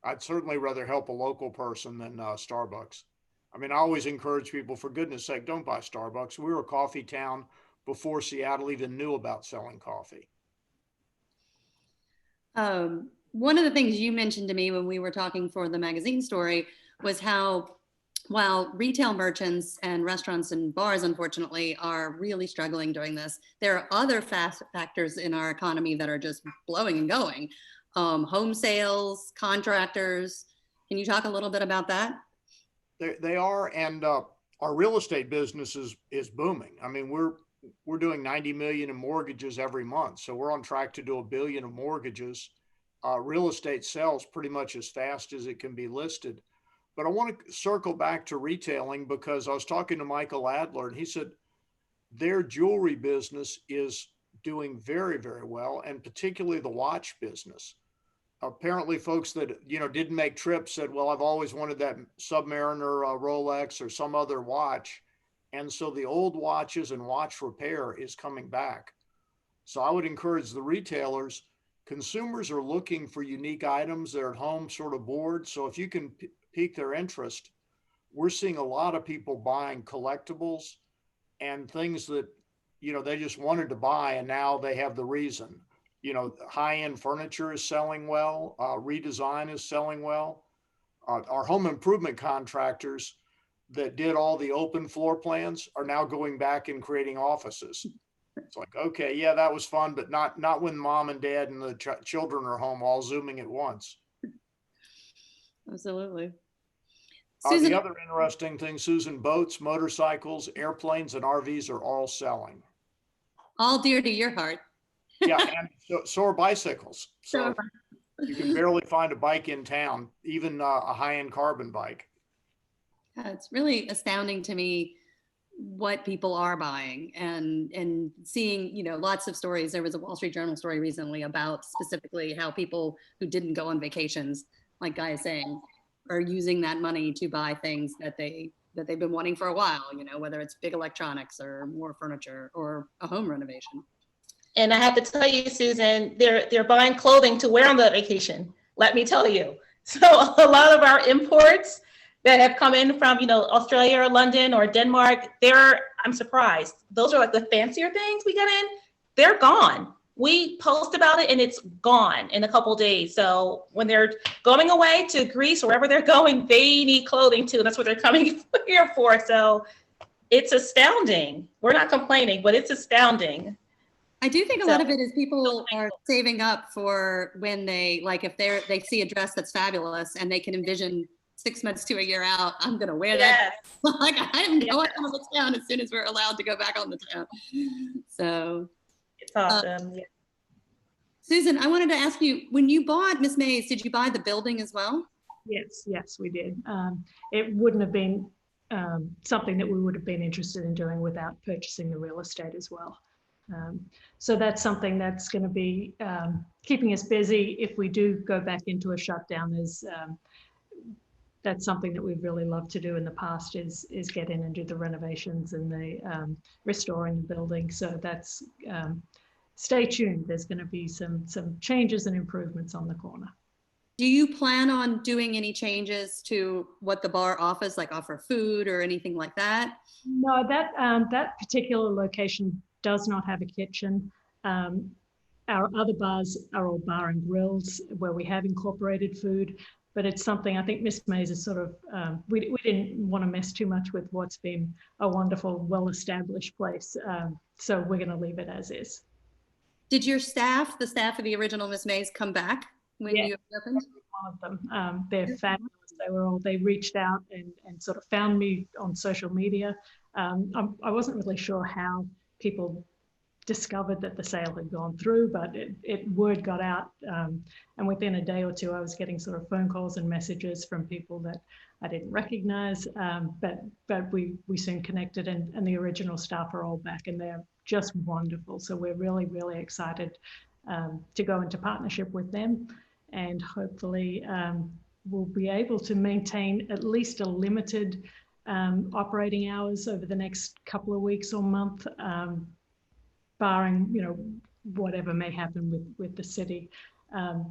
I'd certainly rather help a local person than Starbucks. I mean, I always encourage people, for goodness sake, don't buy Starbucks. We were a coffee town before Seattle even knew about selling coffee. One of the things you mentioned to me when we were talking for the magazine story was how, while retail merchants and restaurants and bars, unfortunately, are really struggling during this, there are other factors in our economy that are just blowing and going. Home sales, contractors. Can you talk a little bit about that? They are, and our real estate business is booming. I mean, we're doing 90 million in mortgages every month. So we're on track to do $1 billion of mortgages. Real estate sells pretty much as fast as it can be listed. But I want to circle back to retailing because I was talking to Michael Adler and he said their jewelry business is doing very, very well, and particularly the watch business. Apparently folks that, didn't make trips said, well, I've always wanted that Submariner Rolex or some other watch. And so the old watches and watch repair is coming back. So I would encourage the retailers, consumers are looking for unique items. They're at home sort of bored. So if you can pique their interest, we're seeing a lot of people buying collectibles and things that, they just wanted to buy and now they have the reason. High-end furniture is selling well, redesign is selling well. Our home improvement contractors that did all the open floor plans are now going back and creating offices. It's like, okay, yeah, that was fun, but not when mom and dad and the children are home all Zooming at once. Absolutely. The other interesting thing, Susan, boats, motorcycles, airplanes, and RVs are all selling. All dear to your heart. Yeah, and so are bicycles. So you can barely find a bike in town, even a high-end carbon bike. Yeah, it's really astounding to me what people are buying and seeing, lots of stories. There was a Wall Street Journal story recently about specifically how people who didn't go on vacations, like Guy is saying, are using that money to buy things that they've been wanting for a while, whether it's big electronics or more furniture or a home renovation. And I have to tell you, Susan, they're buying clothing to wear on the vacation. Let me tell you. So a lot of our imports that have come in from, Australia or London or Denmark, I'm surprised. Those are like the fancier things we get in. They're gone. We post about it and it's gone in a couple of days. So when they're going away to Greece or wherever they're going, they need clothing too. That's what they're coming here for. So it's astounding. We're not complaining, but it's astounding. I do think a lot of it is people are saving up for when if they see a dress that's fabulous and they can envision 6 months to a year out, I'm going to wear that. Like I'm going on the town as soon as we're allowed to go back on the town. So it's awesome. Susan, I wanted to ask you, when you bought Miss Mays, did you buy the building as well? Yes, we did. It wouldn't have been something that we would have been interested in doing without purchasing the real estate as well. So that's something that's going to be keeping us busy if we do go back into a shutdown. That's something that we've really loved to do in the past is get in and do the renovations and the restoring the building. So that's stay tuned. There's going to be some changes and improvements on the corner. Do you plan on doing any changes to what the bar offers, like offer food or anything like that? No, that particular location does not have a kitchen. Our other bars are all bar and grills where we have incorporated food, but it's something I think Miss Mays is sort of, we didn't want to mess too much with what's been a wonderful, well-established place. So we're going to leave it as is. Did your staff, the staff of the original Miss Mays, come back when you opened? One of them. They're fabulous. They reached out and sort of found me on social media. I wasn't really sure how people discovered that the sale had gone through, but word got out, and within a day or two I was getting sort of phone calls and messages from people that I didn't recognize, but we soon connected, and the original staff are all back and they're just wonderful. So we're really, really excited to go into partnership with them, and hopefully we'll be able to maintain at least a limited operating hours over the next couple of weeks or month, barring whatever may happen with the city,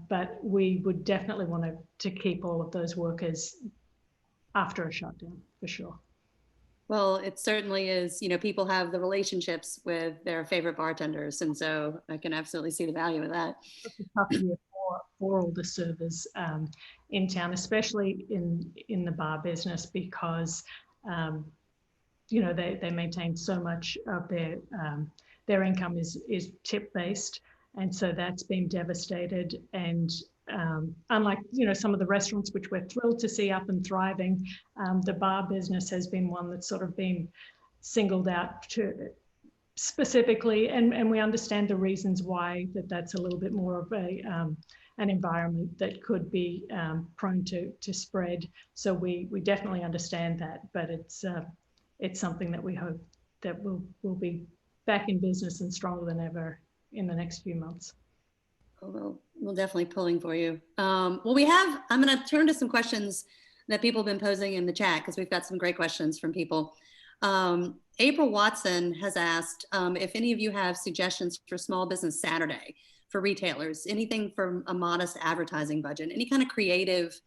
but we would definitely want to keep all of those workers after a shutdown for sure. Well, it certainly is. People have the relationships with their favorite bartenders, and so I can absolutely see the value of that. It's a tough year for all the servers in town, especially in the bar business, because they maintain so much of their income is tip based, and so that's been devastated. And unlike some of the restaurants which we're thrilled to see up and thriving, the bar business has been one that's sort of been singled out specifically, and we understand the reasons why that's a little bit more of an environment that could be prone to spread. So we definitely understand that, but it's something that we hope that we'll be back in business and stronger than ever in the next few months. We'll definitely pulling for you. Well, I'm going to turn to some questions that people have been posing in the chat, because we've got some great questions from people. April Watson has asked if any of you have suggestions for Small Business Saturday for retailers, anything from a modest advertising budget, any kind of creative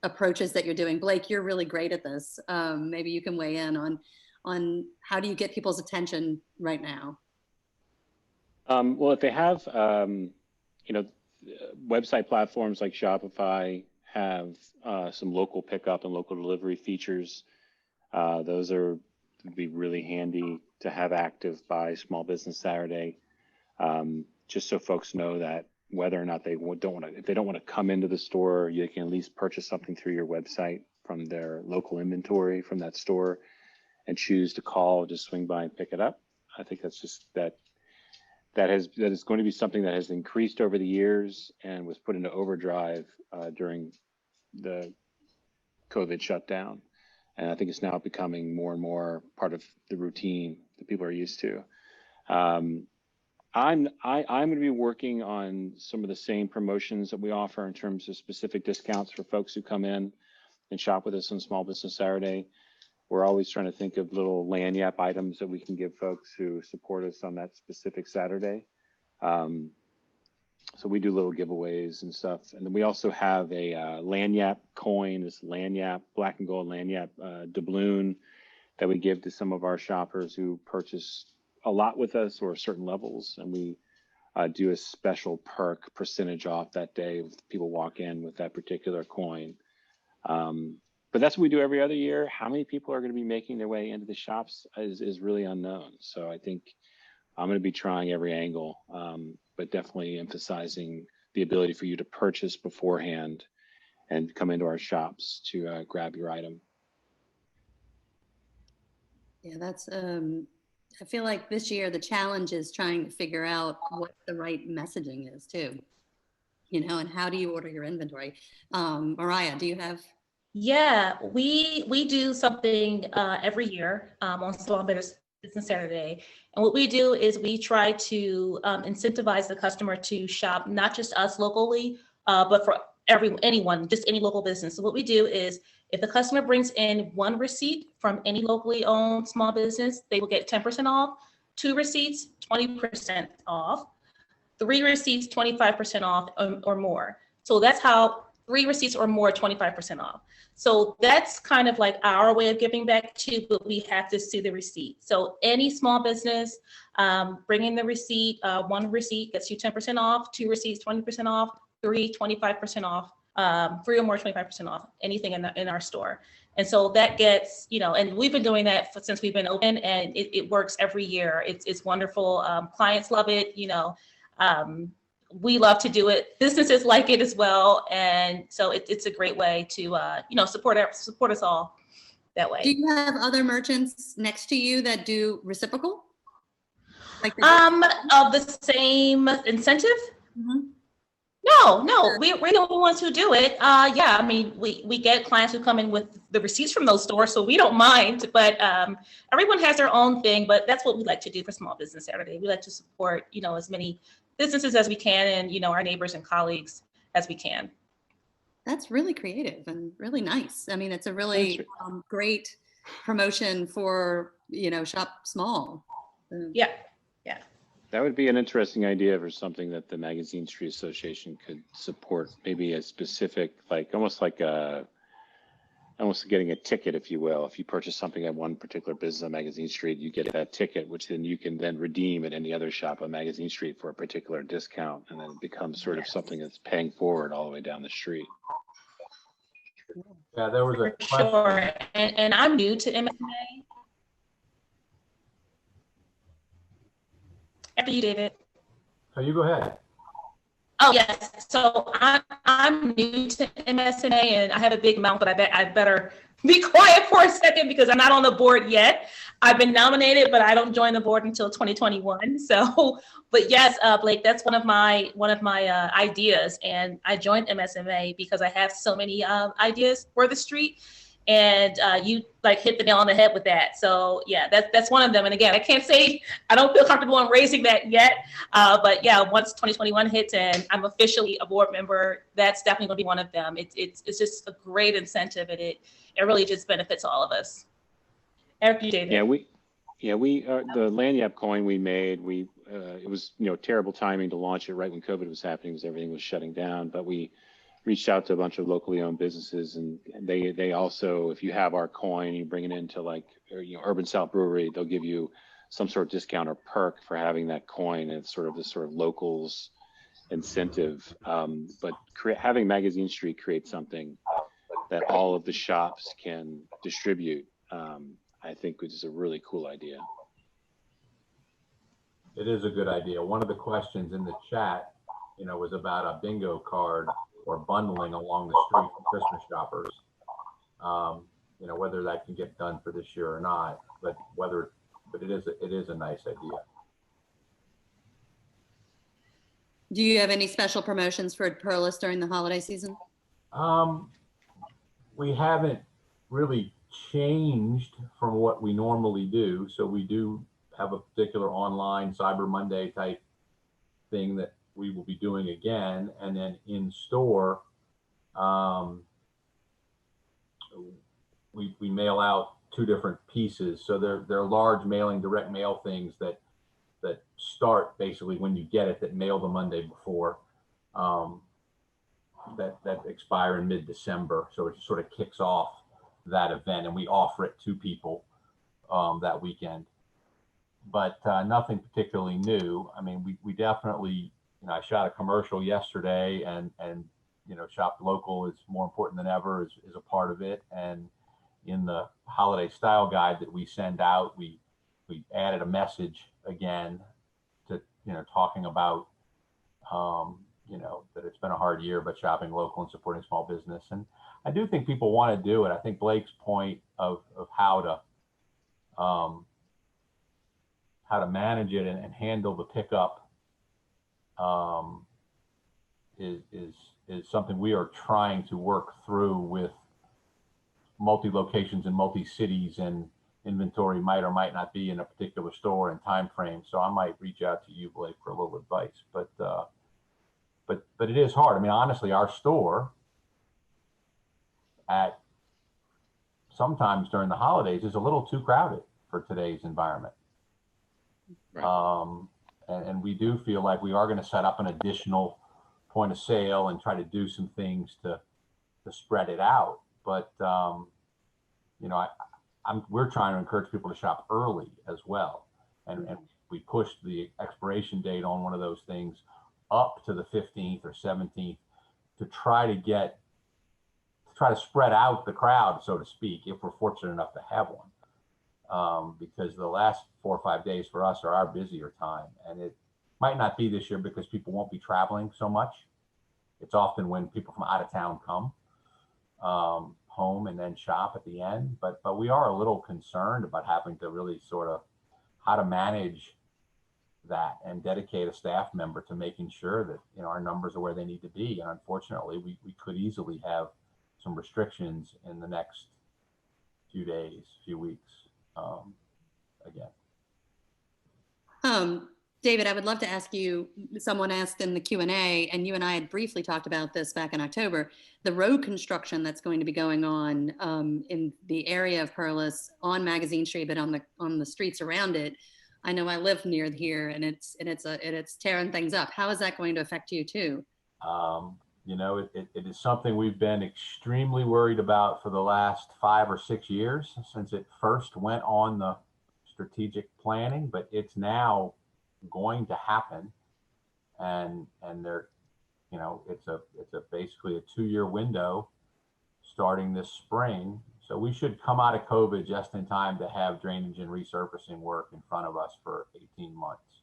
approaches that you're doing. Blake, you're really great at this. Maybe you can weigh in on how do you get people's attention right now? Well, if they have, website platforms like Shopify have some local pickup and local delivery features. Those would be really handy to have active by Small Business Saturday, just so folks know that whether or not if they don't want to come into the store, you can at least purchase something through your website from their local inventory from that store, and choose to call, just swing by and pick it up. I think that's just that is going to be something that has increased over the years and was put into overdrive during the COVID shutdown. And I think it's now becoming more and more part of the routine that people are used to. I'm going to be working on some of the same promotions that we offer in terms of specific discounts for folks who come in and shop with us on Small Business Saturday. We're always trying to think of little lanyard items that we can give folks who support us on that specific Saturday. So we do little giveaways and stuff. And then we also have a lanyard coin, this lanyard, black and gold lanyard doubloon that we give to some of our shoppers who purchase a lot with us or certain levels. And we do a special perk percentage off that day if people walk in with that particular coin. But that's what we do every other year. How many people are going to be making their way into the shops is really unknown. So I think I'm going to be trying every angle, but definitely emphasizing the ability for you to purchase beforehand and come into our shops to grab your item. Yeah, that's, I feel like this year the challenge is trying to figure out what the right messaging is too, and how do you order your inventory? Mariah, do you have? Yeah, we do something every year on Small Business Saturday. And what we do is we try to incentivize the customer to shop, not just us locally, but for anyone, just any local business. So what we do is if the customer brings in one receipt from any locally owned small business, they will get 10% off, 2 receipts, 20% off, 3 receipts, 25% off or more. So that's how 3 receipts or more, 25% off. So that's kind of like our way of giving back too, but we have to see the receipt. So any small business, bring in the receipt, 1 receipt gets you 10% off, 2 receipts, 20% off, 3, 25% off, 3 or more, 25% off, anything in our store. And so that gets, and we've been doing that since we've been open, and it works every year. It's wonderful. Clients love it, we love to do it. Businesses like it as well. And so it's a great way to, support us all that way. Do you have other merchants next to you that do reciprocal? Of the same incentive? Mm-hmm. No, we're the only ones who do it. Yeah, I mean, we get clients who come in with the receipts from those stores, so we don't mind, but everyone has their own thing, but that's what we like to do for Small Business Saturday. We like to support, as many businesses as we can, and our neighbors and colleagues as we can. That's really creative and really nice. I mean, it's a really great promotion for shop small. Yeah. That would be an interesting idea for something that the Magazine Street Association could support. Maybe a specific, almost getting a ticket, if you will. If you purchase something at one particular business on Magazine Street, you get that ticket, which then you can then redeem at any other shop on Magazine Street for a particular discount, and then it becomes sort of something that's paying forward all the way down the street. Yeah, there was a question. Sure, and I'm new to MSNA. After you, David. So you go ahead. Oh yes, so I'm new to MSNA and I have a big mouth, but I better be quiet for a second because I'm not on the board yet. I've been nominated, but I don't join the board until 2021. So, but yes, Blake, that's one of my ideas. And I joined MSMA because I have so many ideas for the street. And you like hit the nail on the head with that. So yeah, that's one of them. And again, I can't say I don't feel comfortable in raising that yet. But yeah, once 2021 hits and I'm officially a board member, that's definitely going to be one of them. It's just a great incentive, and it really just benefits all of us. After you, David. We the Lanyap coin we made, it was terrible timing to launch it right when COVID was happening because everything was shutting down. But we reached out to a bunch of locally owned businesses, and they also, if you have our coin, you bring it into like Urban South Brewery, they'll give you some sort of discount or perk for having that coin. And it's sort of this sort of locals incentive. But having Magazine Street create something that all of the shops can distribute, I think is a really cool idea. It is a good idea. One of the questions in the chat, was about a bingo card or bundling along the street for Christmas shoppers. Whether that can get done for this year or not, but it is a nice idea. Do you have any special promotions for Perlis during the holiday season? We haven't really changed from what we normally do. So we do have a particular online Cyber Monday type thing that we will be doing again. And then in store, we mail out 2 different pieces. So they're large mailing, direct mail things that start basically when you get it, that mail the Monday before, that expire in mid-December. So it sort of kicks off that event, and we offer it to people that weekend. But nothing particularly new. I mean, we definitely, I shot a commercial yesterday, and Shop Local is more important than ever is a part of it. And in the holiday style guide that we send out, we added a message again to, talking about, that it's been a hard year, but shopping local and supporting small business. And I do think people want to do it. I think Blake's point of how to manage it and handle the pickup is something we are trying to work through with multi-locations and multi-cities, and inventory might or might not be in a particular store and time frame. So I might reach out to you, Blake, for a little advice. But it is hard. I mean, honestly, our store at sometimes during the holidays is a little too crowded for today's environment. Right. And we do feel like we are going to set up an additional point of sale and try to do some things to spread it out. But we're trying to encourage people to shop early as well, and we pushed the expiration date on one of those things up to the 15th or 17th to try to spread out the crowd, so to speak, if we're fortunate enough to have one. Because the last 4 or 5 days for us are our busier time, and it might not be this year because people won't be traveling so much. It's often when people from out of town come home and then shop at the end. But we are a little concerned about having to really sort of how to manage that and dedicate a staff member to making sure that our numbers are where they need to be. And unfortunately, we could easily have some restrictions in the next few days, few weeks again. David, I would love to ask you, someone asked in the Q&A, and you and I had briefly talked about this back in October, the road construction that's going to be going on in the area of Perlis on Magazine Street, but on the streets around it. I know I live near here, and it's tearing things up. How is that going to affect you too? It is something we've been extremely worried about for the last 5 or 6 years since it first went on the strategic planning, but it's now going to happen, and there, it's basically a 2-year window starting this spring. So we should come out of COVID just in time to have drainage and resurfacing work in front of us for 18 months.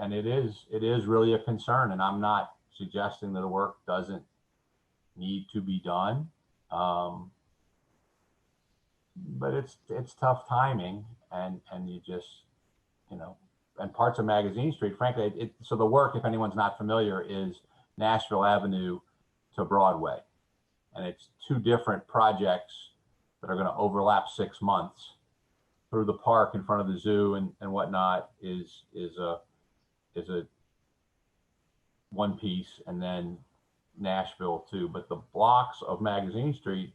And it is really a concern, and I'm not suggesting that the work doesn't need to be done. But it's tough timing, and you just, and parts of Magazine Street, frankly, so the work, if anyone's not familiar, is Nashville Avenue to Broadway. And it's two different projects that are going to overlap 6 months. Through the park in front of the zoo and whatnot is a one piece, and then Nashville too. But the blocks of Magazine Street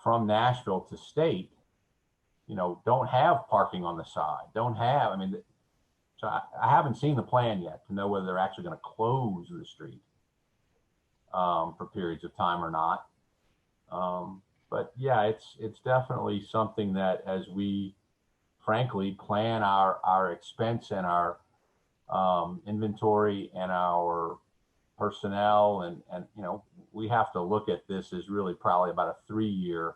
from Nashville to State, don't have parking on the side. So I haven't seen the plan yet to know whether they're actually going to close the street for periods of time or not. But yeah, it's definitely something that, as we frankly plan our expense and our inventory and our personnel, and we have to look at this as really probably about a 3-year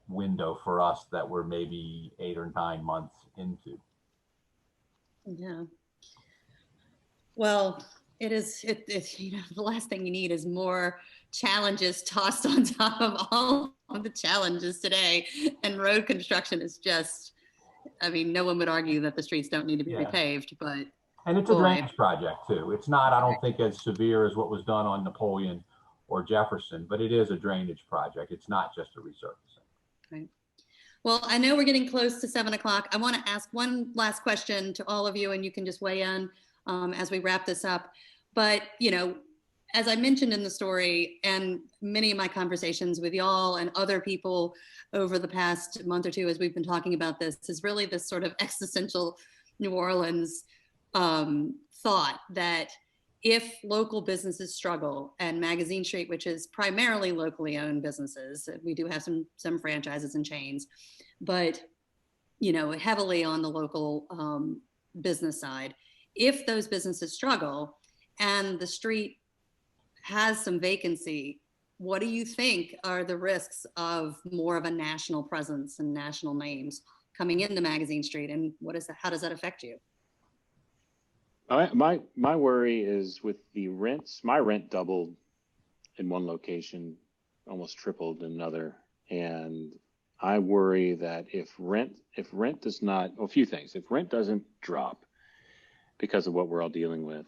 window for us that we're maybe 8 or 9 months into. Yeah. Well, it's the last thing you need is more challenges tossed on top of all of the challenges today. And road construction is just, no one would argue that the streets don't need to be repaved, but. And it's a drainage project too. It's not, I don't think, as severe as what was done on Napoleon or Jefferson, but it is a drainage project. It's not just a resurfacing. Right. Well, I know we're getting close to 7 o'clock. I want to ask one last question to all of you, and you can just weigh in as we wrap this up. But, as I mentioned in the story, and many of my conversations with y'all and other people over the past month or two, as we've been talking about this, is really this sort of existential New Orleans thought that if local businesses struggle, and Magazine Street, which is primarily locally owned businesses, we do have some franchises and chains, but heavily on the local business side, if those businesses struggle and the street has some vacancy, what do you think are the risks of more of a national presence and national names coming into Magazine Street, and how does that affect you? My worry is with the rents. My rent doubled in one location, almost tripled in another, and I worry that if rent does not, a few things, if rent doesn't drop because of what we're all dealing with,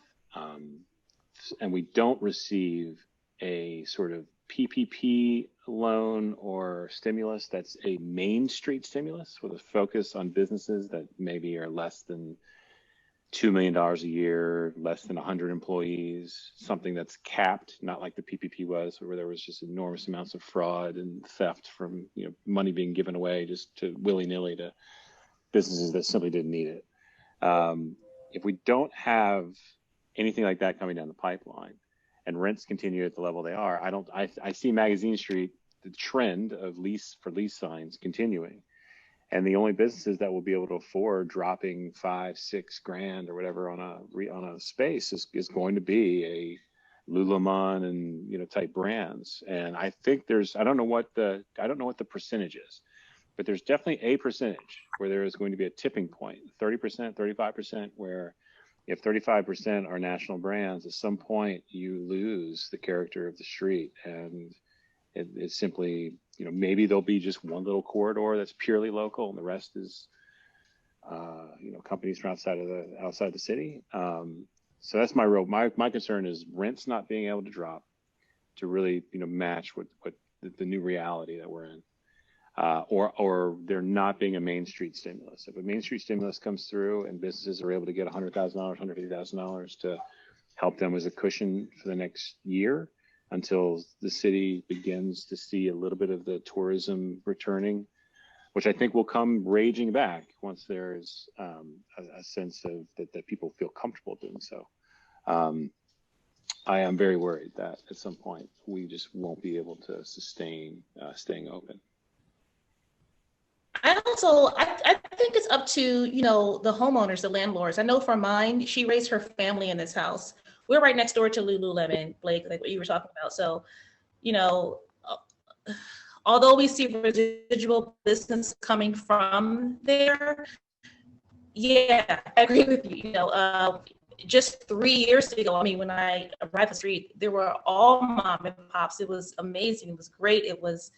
and we don't receive a sort of PPP loan or stimulus that's a Main Street stimulus with a focus on businesses that maybe are less than $2 million a year, less than 100 employees, something that's capped, not like the PPP was, where there was just enormous amounts of fraud and theft from money being given away just to willy-nilly to businesses that simply didn't need it. If we don't have anything like that coming down the pipeline, and rents continue at the level they are, I see Magazine Street, the trend of lease signs continuing. And the only businesses that will be able to afford dropping $5-6 grand or whatever on a space is going to be a Lululemon and type brands. And I think I don't know what the percentage is, but there's definitely a percentage where there is going to be a tipping point, 30%, 35%, where if 35% are national brands, at some point you lose the character of the street, and it's simply, maybe there'll be just one little corridor that's purely local, and the rest is, companies from outside the city. So that's my concern is rents not being able to drop to really, match what the new reality that we're in, or there not being a Main Street stimulus. If a Main Street stimulus comes through and businesses are able to get $100,000, $150,000 to help them as a cushion for the next year, until the city begins to see a little bit of the tourism returning, which I think will come raging back once there's a sense of that people feel comfortable doing so. I am very worried that at some point we just won't be able to sustain staying open. I think it's up to, the homeowners, the landlords. I know for mine, she raised her family in this house. We're right next door to Lululemon, Blake, like what you were talking about. So, although we see residual business coming from there, yeah, I agree with you. just 3 years ago, I mean, when I arrived at the street, there were all mom and pops. It was amazing. It was great. It was,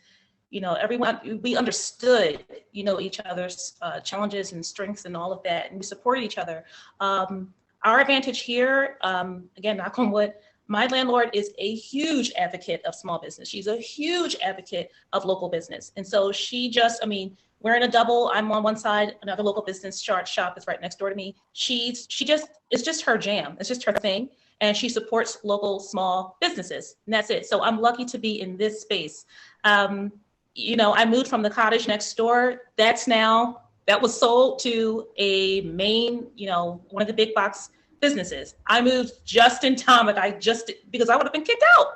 you know, everyone, we understood, you know, each other's challenges and strengths and all of that, and we supported each other. Our advantage here, again, knock on wood, my landlord is a huge advocate of small business. She's a huge advocate of local business. And so she just, I mean, we're in a double. I'm on one side, another local business shop is right next door to me. It's just her jam. It's just her thing. And she supports local small businesses, and that's it. So I'm lucky to be in this space. You know, I moved from the cottage next door. That was sold to a main, you know, one of the big box businesses. I moved just in time, because I would have been kicked out.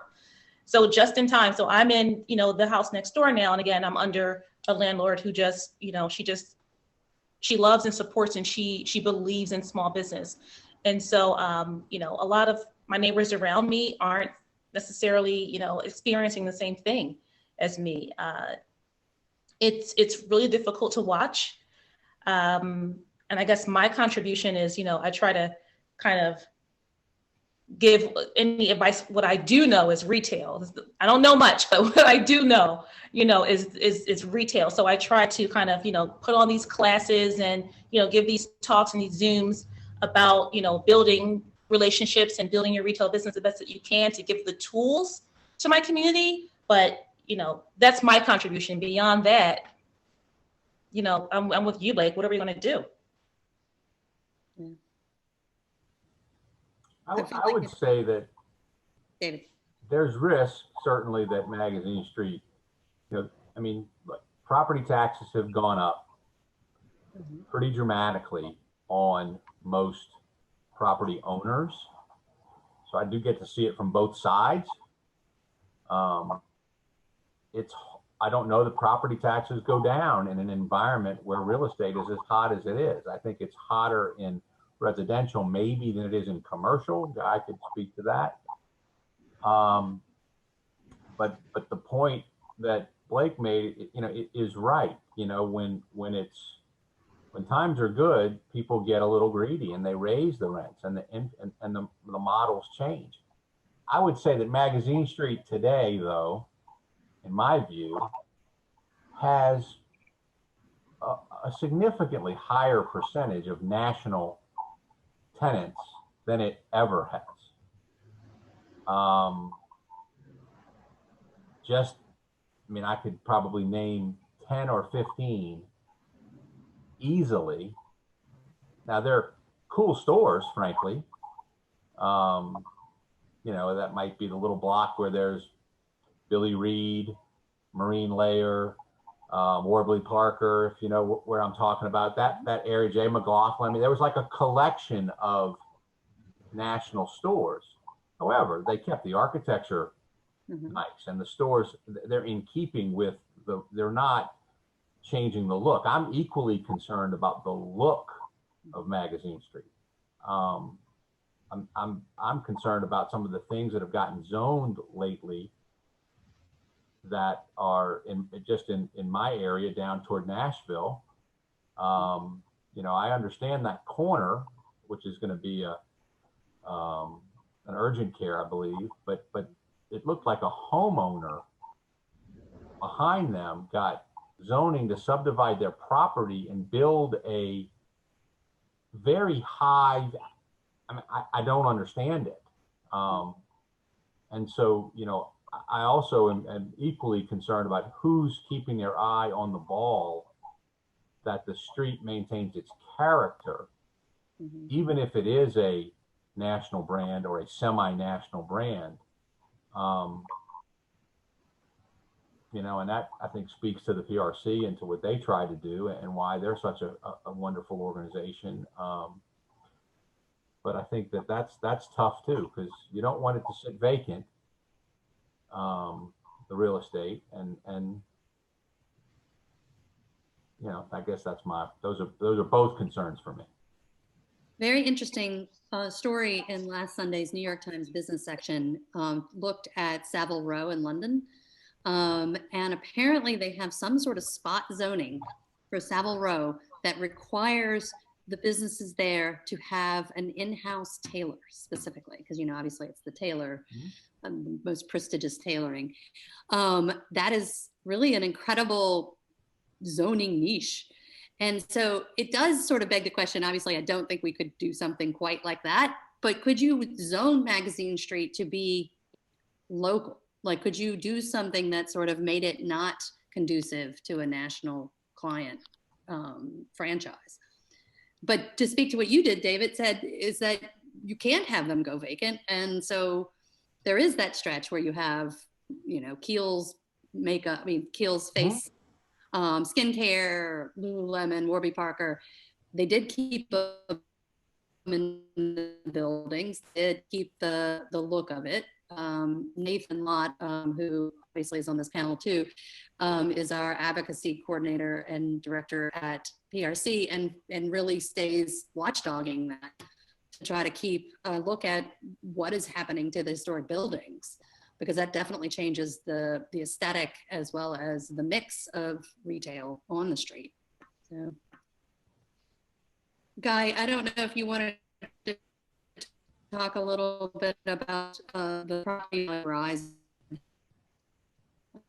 So just in time. So I'm in, you know, the house next door now. And again, I'm under a landlord who just, you know, she loves and supports, and she believes in small business. And so, you know, a lot of my neighbors around me aren't necessarily, you know, experiencing the same thing as me. It's really difficult to watch. And I guess my contribution is, you know, I try to kind of give any advice. What I do know is retail. I don't know much, but what I do know, you know, is retail. So I try to kind of, you know, put on these classes and, you know, give these talks and these Zooms about, you know, building relationships and building your retail business the best that you can to give the tools to my community. But, you know, that's my contribution. Beyond that, you know, I'm with you, Blake. What are we going to do? I would say that David, there's risk, certainly, that Magazine Street, you know, I mean, property taxes have gone up pretty dramatically on most property owners. So I do get to see it from both sides. I don't know that property taxes go down in an environment where real estate is as hot as it is. I think it's hotter in residential maybe than it is in commercial. I could speak to that. But the point that Blake made, you know, it is right. You know, when times are good, people get a little greedy and they raise the rents, and the models change. I would say that Magazine Street today, though, in my view, has a significantly higher percentage of national tenants than it ever has. I mean, I could probably name 10 or 15 easily. Now, they're cool stores, frankly. You know, that might be the little block where there's Billy Reed, Marine Layer, Warbley Parker, if you know where I'm talking about, that area, Jay McLaughlin. I mean, there was like a collection of national stores. However, they kept the architecture nice, and the stores, they're in keeping with they're not changing the look. I'm equally concerned about the look of Magazine Street. I'm concerned about some of the things that have gotten zoned lately that are in my area down toward Nashville. You know, I understand that corner, which is going to be an urgent care, I believe, but it looked like a homeowner behind them got zoning to subdivide their property and build a very high, I mean, I don't understand it. And so, you know, I also am equally concerned about who's keeping their eye on the ball, that the street maintains its character, even if it is a national brand or a semi-national brand. You know, and that I think speaks to the PRC and to what they try to do and why they're such a wonderful organization. But I think that's tough too, because you don't want it to sit vacant, the real estate, and you know, I guess that's those are both concerns for me. very interesting story in last Sunday's New York Times business section looked at Savile Row in London. And apparently they have some sort of spot zoning for Savile Row that requires the businesses there to have an in-house tailor specifically, because, you know, obviously it's the tailor, the most prestigious tailoring. That is really an incredible zoning niche. And so it does sort of beg the question. Obviously, I don't think we could do something quite like that, but could you zone Magazine Street to be local? Like, could you do something that sort of made it not conducive to a national client franchise? But to speak to what you did, David, said, is that you can't have them go vacant. And so there is that stretch where you have, you know, Kiehl's makeup, I mean, Kiehl's face, skincare, Lululemon, Warby Parker. They did keep them in the buildings, did keep the look of it. Nathan Lott, who obviously is on this panel too, is our advocacy coordinator and director at PRC, and really stays watchdogging that to try to keep a look at what is happening to the historic buildings, because that definitely changes the aesthetic as well as the mix of retail on the street. So, Guy, I don't know if you wanted to talk a little bit about the property rise.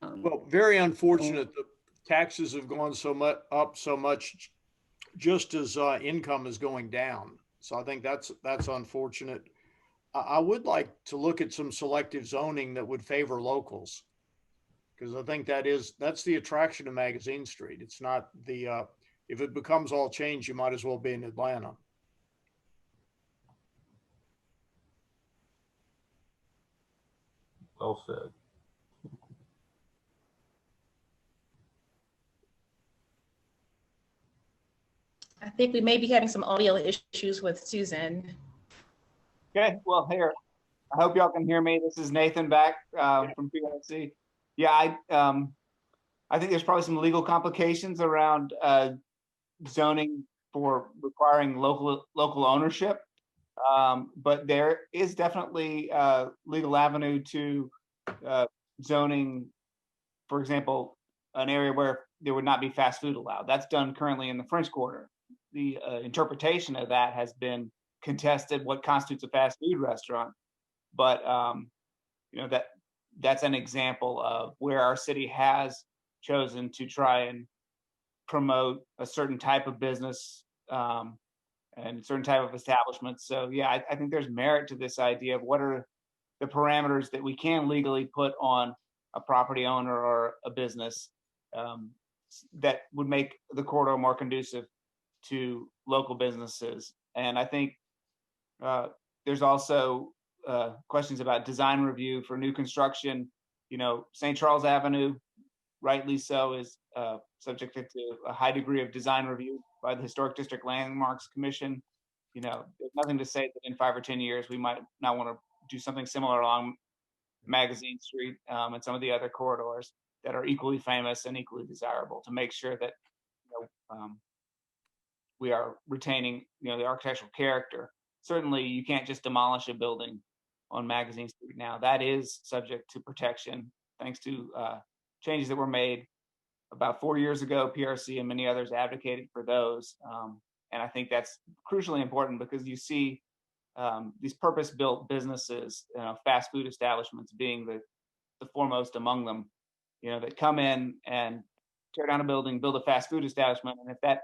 Well, very unfortunate. The taxes have gone up so much, just as income is going down. So I think that's unfortunate. I would like to look at some selective zoning that would favor locals, because I think that's the attraction of Magazine Street. It's not the if it becomes all change, you might as well be in Atlanta. Well said. I think we may be having some audio issues with Susan. Okay, well, here, I hope y'all can hear me. This is Nathan back from PRC. Yeah, I think there's probably some legal complications around zoning for requiring local ownership, but there is definitely a legal avenue to zoning, for example, an area where there would not be fast food allowed. That's done currently in the French Quarter. The interpretation of that has been contested, what constitutes a fast food restaurant. But you know, that's an example of where our city has chosen to try and promote a certain type of business and certain type of establishments. So yeah, I think there's merit to this idea of what are the parameters that we can legally put on a property owner or a business that would make the corridor more conducive to local businesses. And I think there's also questions about design review for new construction. You know, St. Charles Avenue, rightly so, is subjected to a high degree of design review by the Historic District Landmarks Commission. You know, there's nothing to say that in 5 or 10 years we might not want to do something similar along Magazine Street and some of the other corridors that are equally famous and equally desirable, to make sure that, you know, we are retaining, you know, the architectural character. Certainly, you can't just demolish a building on Magazine Street now. That is subject to protection, thanks to changes that were made about 4 years ago. PRC and many others advocated for those. And I think that's crucially important, because you see these purpose-built businesses, fast food establishments being the foremost among them, you know, that come in and tear down a building, build a fast food establishment. And if that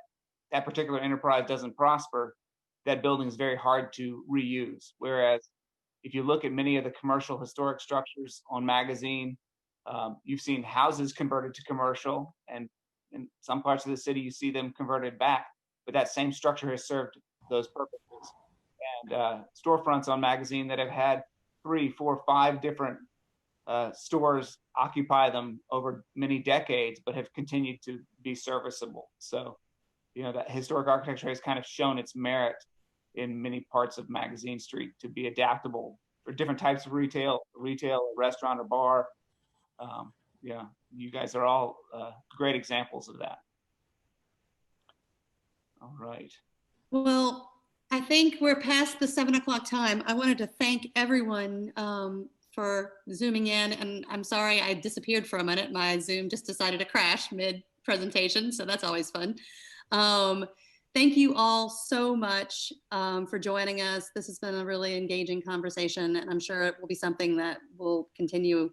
particular enterprise doesn't prosper, that building is very hard to reuse. Whereas if you look at many of the commercial historic structures on Magazine, you've seen houses converted to commercial, and in some parts of the city, you see them converted back, but that same structure has served those purposes. And storefronts on Magazine that have had 3, 4, 5 different stores occupy them over many decades, but have continued to be serviceable. So, you know, that historic architecture has kind of shown its merit in many parts of Magazine Street to be adaptable for different types of retail, restaurant, or bar. Yeah, you guys are all great examples of that. All right. Well, I think we're past the 7 o'clock time. I wanted to thank everyone for Zooming in, and I'm sorry I disappeared for a minute. My Zoom just decided to crash mid-presentation, so that's always fun. thank you all so much for joining us. This has been a really engaging conversation, and I'm sure it will be something that will continue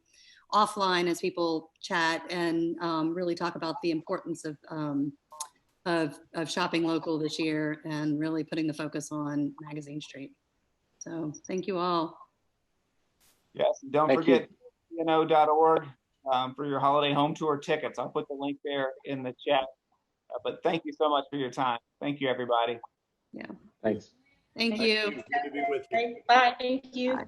offline as people chat and really talk about the importance of shopping local this year and really putting the focus on Magazine Street. So thank you all. Yes, don't forget pno.org for your holiday home tour tickets. I'll put the link there in the chat. But thank you so much for your time. Thank you, everybody. Yeah. Thanks. Thank you. Good to be with you. Bye. Thank you. Bye.